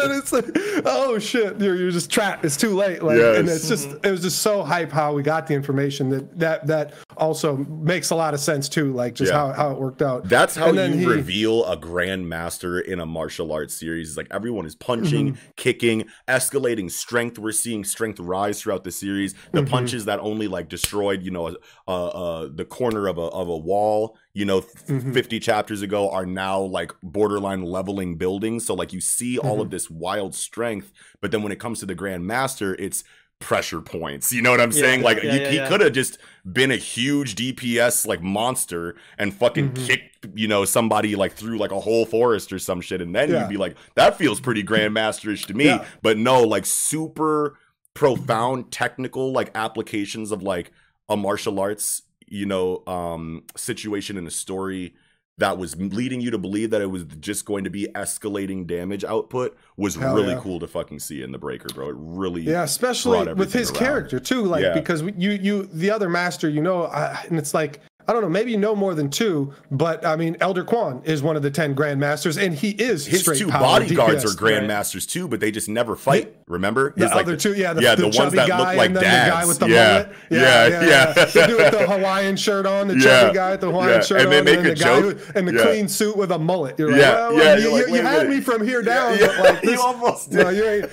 then it's like, "Oh shit, you're just trapped. It's too late." Like, and it's just it was just so hype how we got the information that also makes a lot of sense too. Like just how it worked out. That's how you reveal a grandmaster in a martial arts series. It's like everyone is punching, kicking, escalating strength. We're seeing strength rise throughout the series. The punches that only like destroyed, you know, the corner of a wall, you know, 50 chapters ago are now like borderline leveling buildings. So like you see all of this wild strength, but then when it comes to the Grandmaster, it's pressure points. You know what I'm saying? Like he could have just been a huge DPS like monster and fucking kicked, you know, somebody like through like a whole forest or some shit, and then you'd be like, that feels pretty Grandmasterish to me. But no, like super profound technical like applications of like a martial arts, you know, situation in a story that was leading you to believe that it was just going to be escalating damage output was really cool to fucking see in the Breaker, bro. It really especially with his character too, like because you the other master, you know, and it's like, I don't know, maybe you know more than two, but I mean, Elder Quan is one of the 10 Grandmasters, and he is his straight two power bodyguards DPS, are Grandmasters too, but they just never fight. Remember? The his, like, other two, the ones that look like dads. The guy with the mullet. The dude with the Hawaiian shirt on, the chubby guy with the Hawaiian shirt and they on, make and a the joke. guy in the clean suit with a mullet. You're like, you had me from here down, but like this, you almost did. No, you ain't.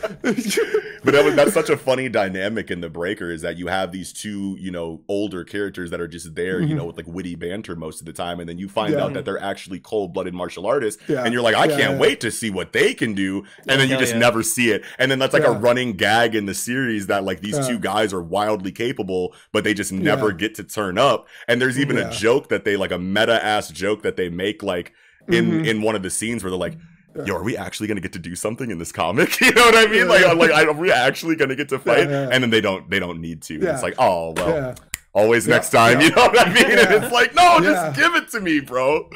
But that's such a funny dynamic in the Breaker, is that you have these two, you know, older characters that are just there, you know, with like witty banter most of the time, and then you find out that they're actually cold-blooded martial artists, and you're like, I can't wait to see what they can do, and then you just never see it, and then that's like a running gag in the series that like these two guys are wildly capable, but they just never get to turn up. And there's even a joke that they like, a meta-ass joke that they make like in one of the scenes where they're like, yo, are we actually gonna get to do something in this comic? You know what I mean? Like are we actually gonna get to fight? And then they don't need to. It's like, oh well, always next time. You know what I mean? And it's like, no, just give it to me, bro.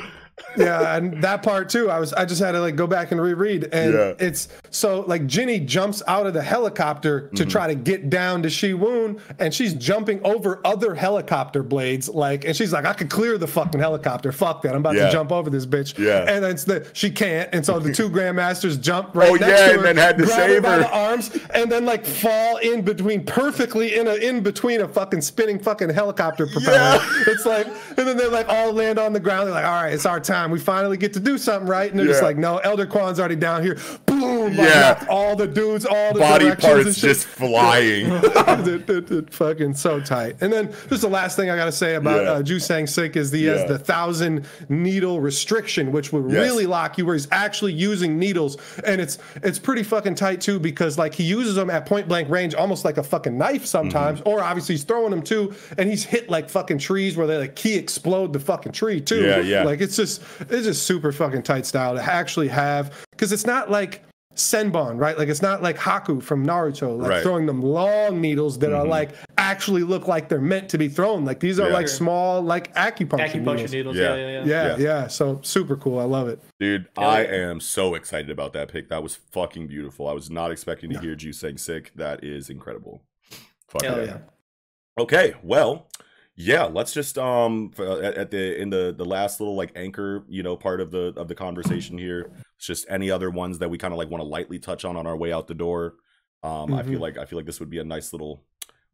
And that part too, I just had to like go back and reread, and it's so like Ginny jumps out of the helicopter to try to get down to Shiwun, and she's jumping over other helicopter blades, like, and she's like, I could clear the fucking helicopter, fuck that, I'm about to jump over this bitch, and then she can't, and so the two Grandmasters jump right next to her, and then had to save her by the arms, and then like fall in between perfectly in between a fucking spinning fucking helicopter propeller. It's like, and then they like all land on the ground. They're like, all right, it's our time. We finally get to do something, right? And they're just like, no, Elder Quan's already down here. Boom! Like, all the dudes, all the body parts just flying. Fucking so tight. And then just the last thing I gotta say about Jusang Sik is the 1,000 needle restriction, which would really lock you, where he's actually using needles, and it's pretty fucking tight too, because like he uses them at point blank range, almost like a fucking knife sometimes, or obviously he's throwing them too, and he's hit like fucking trees where they like key explode the fucking tree too. Like it's just super fucking tight style to actually have, because it's not like Senbon, right? Like it's not like Haku from Naruto, like throwing them long needles that are like actually look like they're meant to be thrown. Like these are like small like acupuncture needles. Yeah. So super cool. I love it, dude. I am so excited about that pick. That was fucking beautiful. I was not expecting to hear Jusang Sik. That is incredible. Fuck yeah. Okay, well. Yeah, let's just in the last little like anchor, you know, part of the conversation here. It's just any other ones that we kind of like want to lightly touch on our way out the door. I feel like this would be a nice little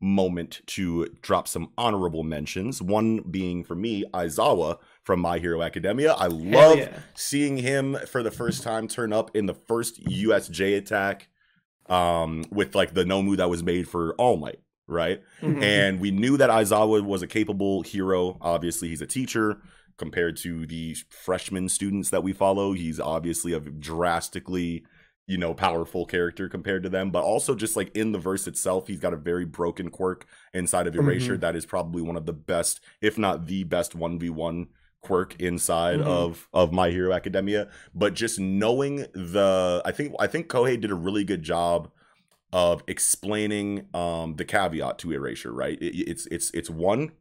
moment to drop some honorable mentions. One being for me, Aizawa from My Hero Academia. I love seeing him for the first time turn up in the first USJ attack with like the Nomu that was made for All Might. Right. And we knew that Aizawa was a capable hero. Obviously, he's a teacher compared to the freshman students that we follow. He's obviously a drastically, you know, powerful character compared to them. But also just like in the verse itself, he's got a very broken quirk inside of Erasure that is probably one of the best, if not the best 1v1 quirk inside of My Hero Academia. But just knowing I think Kohei did a really good job of explaining the caveat to Erasure, right? It's one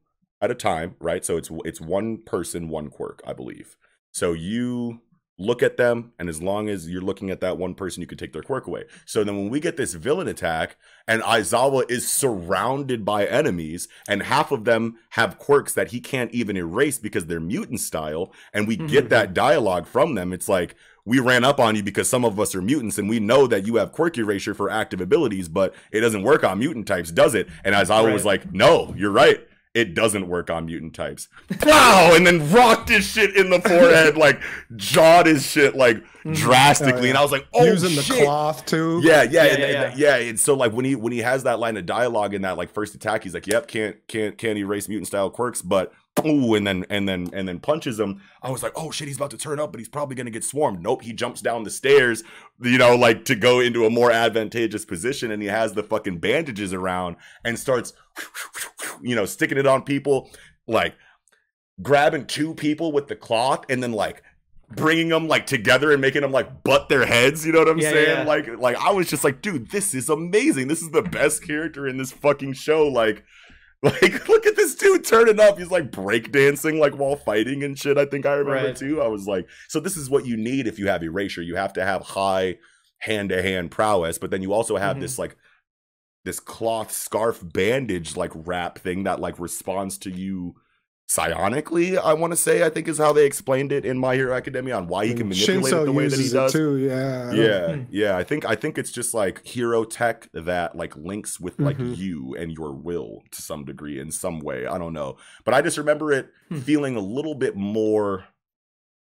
at a time, right? So it's one person, one quirk, I believe. So you look at them, and as long as you're looking at that one person, you can take their quirk away. So then when we get this villain attack, and Aizawa is surrounded by enemies, and half of them have quirks that he can't even erase because they're mutant style, and we get that dialogue from them, it's like, we ran up on you because some of us are mutants, and we know that you have quirk erasure for active abilities, but it doesn't work on mutant types, does it? And Aizawa was like, no, you're right. It doesn't work on mutant types. Pow! And then rocked his shit in the forehead, like jawed his shit like drastically. And I was like, oh, using shit. the cloth too. Yeah. And so like when he has that line of dialogue in that like first attack, he's like, yep, can't erase mutant style quirks, but ooh, and then punches him. I was like, oh shit, he's about to turn up, but he's probably gonna get swarmed. Nope, he jumps down the stairs, you know, like to go into a more advantageous position, and he has the fucking bandages around and starts, you know, sticking it on people, like grabbing two people with the cloth and then like bringing them like together and making them like butt their heads, you know what I'm saying? Yeah. Like I was just like, dude, this is amazing. This is the best character in this fucking show. Like, look at this dude turning up. He's like breakdancing like while fighting and shit. I think I remember too. I was like, so this is what you need if you have erasure. You have to have high hand-to-hand prowess, but then you also have this like this cloth scarf bandage like wrap thing that like responds to you psionically, I want to say, I think is how they explained it in My Hero Academia on why he can manipulate it the way that he does too. Yeah. I think it's just like hero tech that like links with like you and your will to some degree in some way. I don't know, but I just remember it feeling a little bit more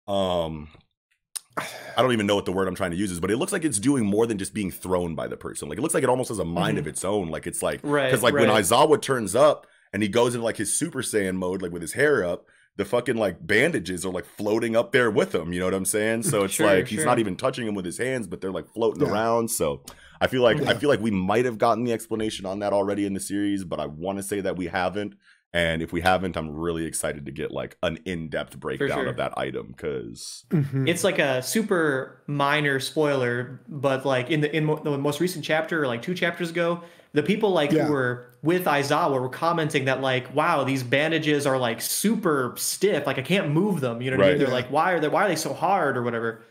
I don't even know what the word I'm trying to use is, but it looks like it's doing more than just being thrown by the person. Like it looks like it almost has a mind of its own. Like it's like, because like when Aizawa turns up and he goes into like his Super Saiyan mode, like with his hair up, the fucking like bandages are like floating up there with him. You know what I'm saying? So it's he's not even touching him with his hands, but they're like floating around. So I feel like we might have gotten the explanation on that already in the series, but I want to say that we haven't. And if we haven't, I'm really excited to get like an in-depth breakdown of that item, because it's like a super minor spoiler, but like in the most recent chapter, or like 2 chapters ago, the people like who were with Aizawa were commenting that like, wow, these bandages are like super stiff, like I can't move them. You know what I mean? They're like, why are they so hard or whatever?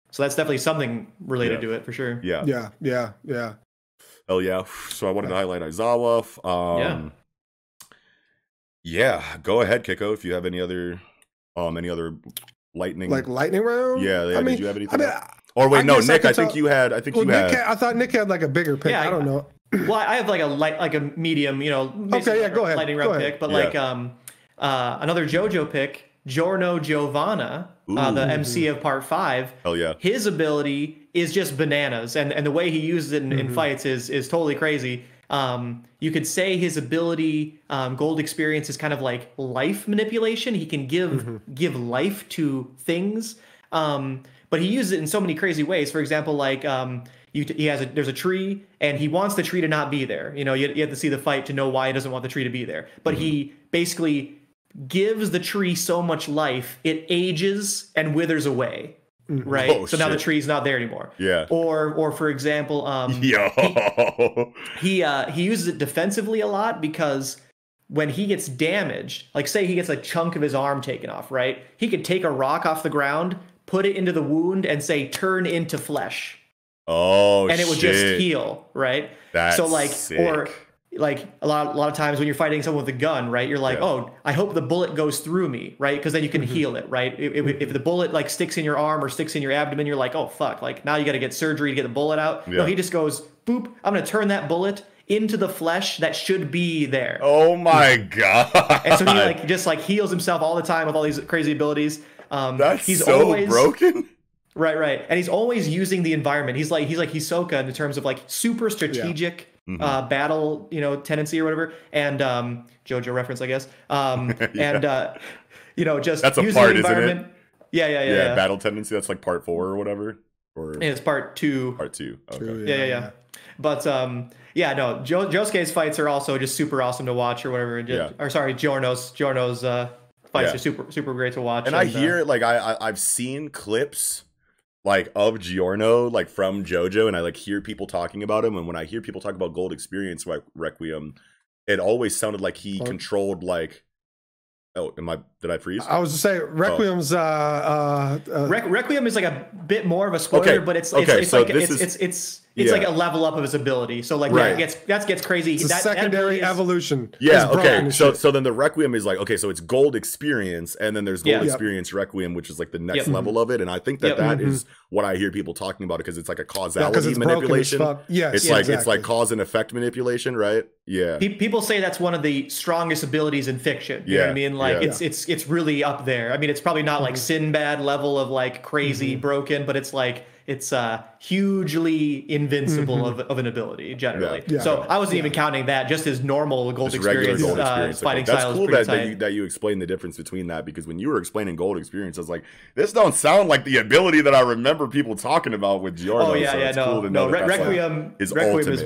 So that's definitely something related to it for sure. Yeah. Hell yeah. So I wanted to highlight Aizawa. Yeah, go ahead, Kiko, if you have any other lightning round. Yeah, I mean, did you have anything? Or wait, no, Nick. I think you had. I thought Nick had like a bigger pick. I don't know. Well, I have like a medium, you know. Okay, go ahead. Lightning round pick, but like another JoJo pick, Giorno Giovanna, the MC of Part 5. Hell yeah! His ability is just bananas, and the way he uses it in fights is totally crazy. You could say his ability, gold experience, is kind of like life manipulation. He can give life to things, but he uses it in so many crazy ways. For example, like there's a tree, and he wants the tree to not be there. You know, you have to see the fight to know why he doesn't want the tree to be there. But he basically gives the tree so much life, it ages and withers away. Right. Oh, so now the tree's not there anymore. Yeah. Or for example, he uses it defensively a lot, because when he gets damaged, like say he gets a chunk of his arm taken off, right? He could take a rock off the ground, put it into the wound, and say turn into flesh. Oh, and it would just heal, right? That's so like sick. Or like a lot of times when you're fighting someone with a gun, right? You're like, oh, I hope the bullet goes through me, right? Because then you can heal it, right? If the bullet like sticks in your arm or sticks in your abdomen, you're like, oh fuck, like now you got to get surgery to get the bullet out. No, he just goes, boop, I'm gonna turn that bullet into the flesh that should be there. Oh my god! And so he like just like heals himself all the time with all these crazy abilities. He's so always broken. Right, and he's always using the environment. He's like Hisoka in terms of like super strategic. Battle, you know, tendency or whatever, and JoJo reference, I guess. And you know, just that's a using part, the environment. Isn't it? Yeah. Battle tendency. That's like part 4 or whatever. Or and it's part 2. Part 2. Okay. True, Yeah. But no, Josuke's fights are also just super awesome to watch or whatever. Or sorry, Giorno's fights are super great to watch. And I hear like I've seen clips like of Giorno, like from JoJo, and I like hear people talking about him, and when I hear people talk about Gold Experience Requiem, it always sounded like he controlled like Oh, did I freeze? I was to say Requiem's Requiem is like a bit more of a spoiler, but it's like it's like a level up of his ability. So like that gets crazy. It's a secondary evolution. Yeah, okay. So then the Requiem is like, okay, so it's gold experience, and then there's gold experience Requiem, which is like the next level of it. And I think that is what I hear people talking about, because it's like a causality manipulation. It's like cause and effect manipulation, right? Yeah. People say that's one of the strongest abilities in fiction. You know what I mean? Like it's really up there. I mean, it's probably not like Sinbad level of like crazy broken, but it's like it's hugely invincible of an ability generally. So I wasn't even counting that, just his normal gold experience fighting style. That's cool that you explained the difference between that, because when you were explaining gold experience, I was like, this don't sound like the ability that I remember people talking about with Giorno. Requiem is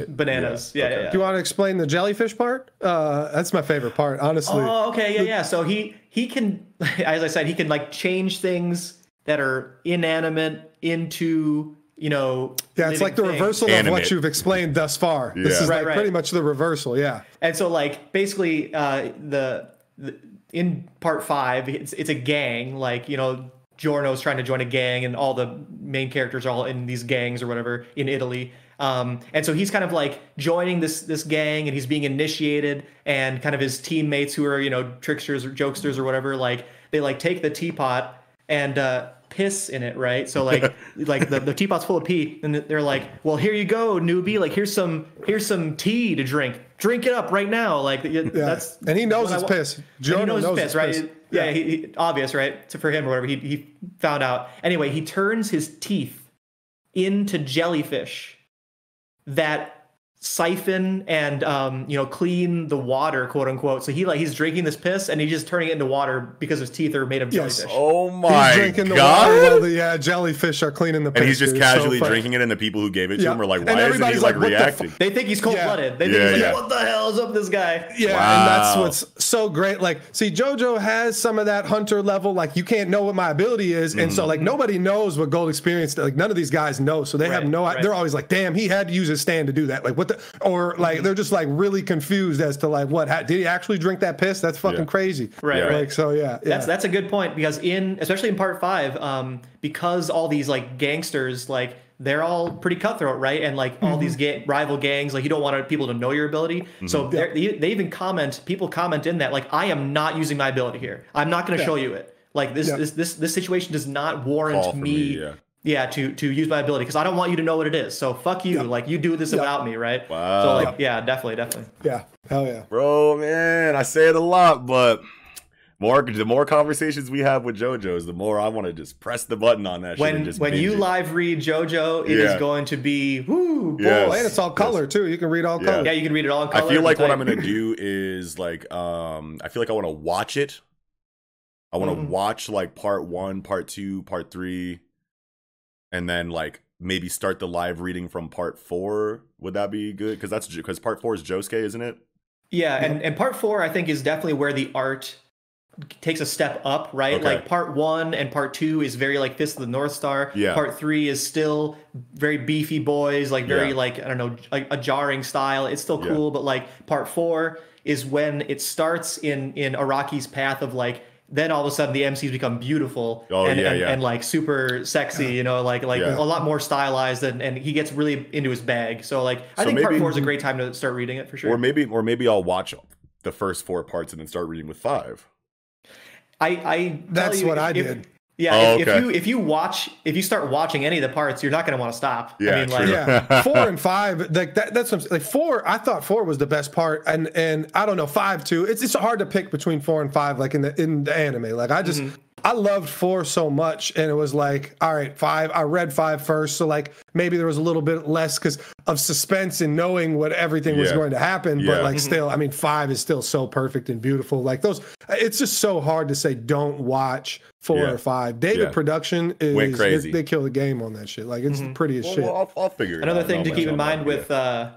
bananas. Do you want to explain the jellyfish part? That's my favorite part, honestly. Oh, okay, yeah. So he can, as I said, he can like change things that are inanimate into, it's like the reversal of what you've explained thus far. This is pretty much the reversal. And so like basically the in part 5 it's a gang, like Giorno's trying to join a gang, and all the main characters are all in these gangs or whatever in Italy. And so he's kind of like joining this gang, and he's being initiated, and kind of his teammates who are tricksters or jokesters or whatever, like they like take the teapot and piss in it, right? So like the teapot's full of pee, and they're like, well, here you go, newbie, like here's some tea to drink it up right now, like that's, and he knows it's piss. Giorno knows it's piss, right? He obvious, right? For him or whatever, he found out. Anyway, he turns his teeth into jellyfish that siphon and clean the water, quote unquote. So he's drinking this piss, and he's just turning it into water because his teeth are made of jellyfish. Oh my he's drinking the water while the jellyfish are cleaning the piss. And he's just casually drinking it, and the people who gave it to him are like, why isn't he like reacting? They think he's cold-blooded. They think he's like, what the hell is up with this guy? Yeah, and that's what's so great. Like, see, JoJo has some of that hunter level, like you can't know what my ability is, and so like nobody knows what gold experience, like none of these guys know, so they have no they're always like, damn, he had to use his stand to do that, like what the, or like they're just like really confused as to like what did he actually drink that piss? That's fucking crazy, right? Like, so that's a good point, because especially in part 5, because all these like gangsters, like they're all pretty cutthroat, right? And like all these rival gangs, like you don't want people to know your ability. So they even people comment in that, like, I am not using my ability here. I'm not going to show you it. Like this situation does not warrant me to use my ability, because I don't want you to know what it is. So fuck you. Like you do this without me, right? Wow. So like definitely. Yeah. Hell yeah. Bro, man, I say it a lot, but the more conversations we have with JoJo's, the more I want to just press the button on that shit and just when you live read JoJo, it is going to be boy, and it's all color too. You can read all color. Yeah, you can read it all in color. I feel like what I'm gonna do is like I feel like I want to watch it. I want to watch like part 1, part 2, part 3, and then like maybe start the live reading from part 4. Would that be good? Because part 4 is Josuke, isn't it? Yeah, and part 4 I think is definitely where the art takes a step up, right? Okay. Like part 1 and part 2 is very like Fist of the North Star. Yeah. Part 3 is still very beefy boys, like very like, I don't know, like a jarring style. It's still cool, but like part 4 is when it starts in Araki's path of like, then all of a sudden the MCs become beautiful and like super sexy, like a lot more stylized, and he gets really into his bag. So like I think part 4 is a great time to start reading it for sure. Or maybe I'll watch the first 4 parts and then start reading with 5. That's what I did. If you start watching any of the parts, you're not going to want to stop. Yeah, I mean, 4 and 5, like that's what I'm, like 4. I thought 4 was the best part, and I don't know, 5 too. It's hard to pick between 4 and 5, like in the anime. Like I just I loved 4 so much, and it was like, all right, 5. I read 5 first, so like maybe there was a little bit less because of suspense and knowing what everything was going to happen. But like still, I mean, 5 is still so perfect and beautiful. Like those, it's just so hard to say don't watch 4 or 5. David Production went crazy. They kill the game on that shit. Like it's the prettiest shit. Well, I'll figure it out. Another thing to keep in mind with JoJo,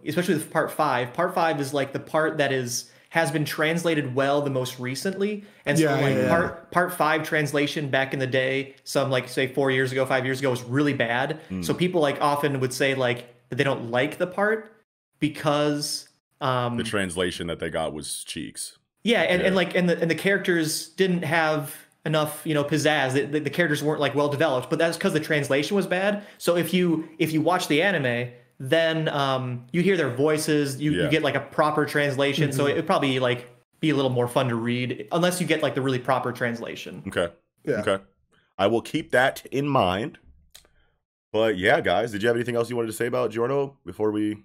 especially with part 5. Part 5 is like the part that has been translated well the most recently, and so part 5 translation back in the day, some like say 4 years ago, 5 years ago, was really bad. So people like often would say like that they don't like the part because The translation that they got was cheeks. Yeah, and the characters didn't have enough, you know, pizzazz. The characters weren't like well developed, but that's because the translation was bad. So if you watch the anime, then you hear their voices, you get like a proper translation. So it would probably like be a little more fun to read, unless you get like the really proper translation. Okay. Yeah. Okay. I will keep that in mind. But yeah, guys, did you have anything else you wanted to say about Giorno before we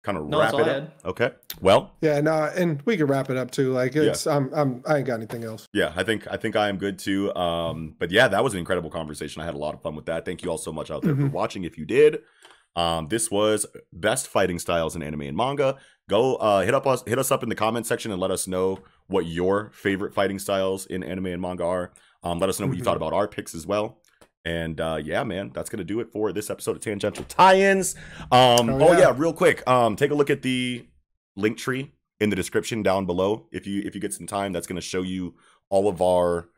kind of wrap it up? Okay. Well. Yeah, no, and we can wrap it up too. Like it's I ain't got anything else. Yeah, I think I am good too. But yeah, that was an incredible conversation. I had a lot of fun with that. Thank you all so much out there for watching. If you did. This was best fighting styles in anime and manga. Go hit us up in the comment section and let us know what your favorite fighting styles in anime and manga are. Let us know what you thought about our picks as well. And yeah, man, that's gonna do it for this episode of Tangential Tie-ins. Real quick, take a look at the link tree in the description down below. If you get some time, that's gonna show you all of our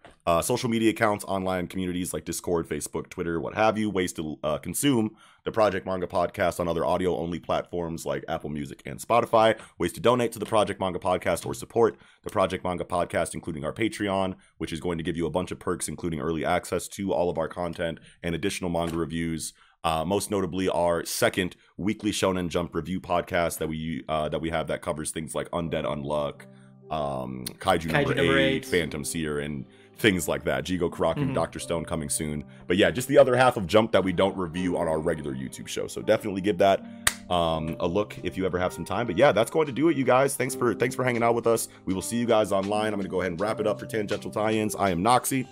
social media accounts, online communities like Discord, Facebook, Twitter, what have you, ways to consume the Project Manga podcast on other audio-only platforms like Apple Music and Spotify, ways to donate to the Project Manga podcast or support the Project Manga podcast, including our Patreon, which is going to give you a bunch of perks, including early access to all of our content and additional manga reviews. Most notably, our second weekly Shonen Jump review podcast that we have that covers things like Undead Unluck, Kaiju number 8, Phantom Seer, and things like that. Jigo Karaku, Dr. Stone coming soon. But yeah, just the other half of Jump that we don't review on our regular YouTube show. So definitely give that a look if you ever have some time. But yeah, that's going to do it, you guys. Thanks for hanging out with us. We will see you guys online. I'm going to go ahead and wrap it up for Tangential Tie-ins. I am Noxy.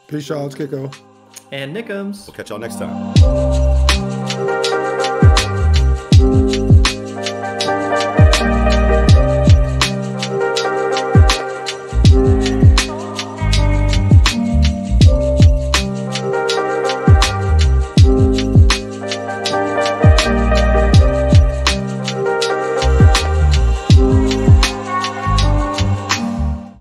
Peace, y'all. It's Kiko. And Nickums. We'll catch y'all next time.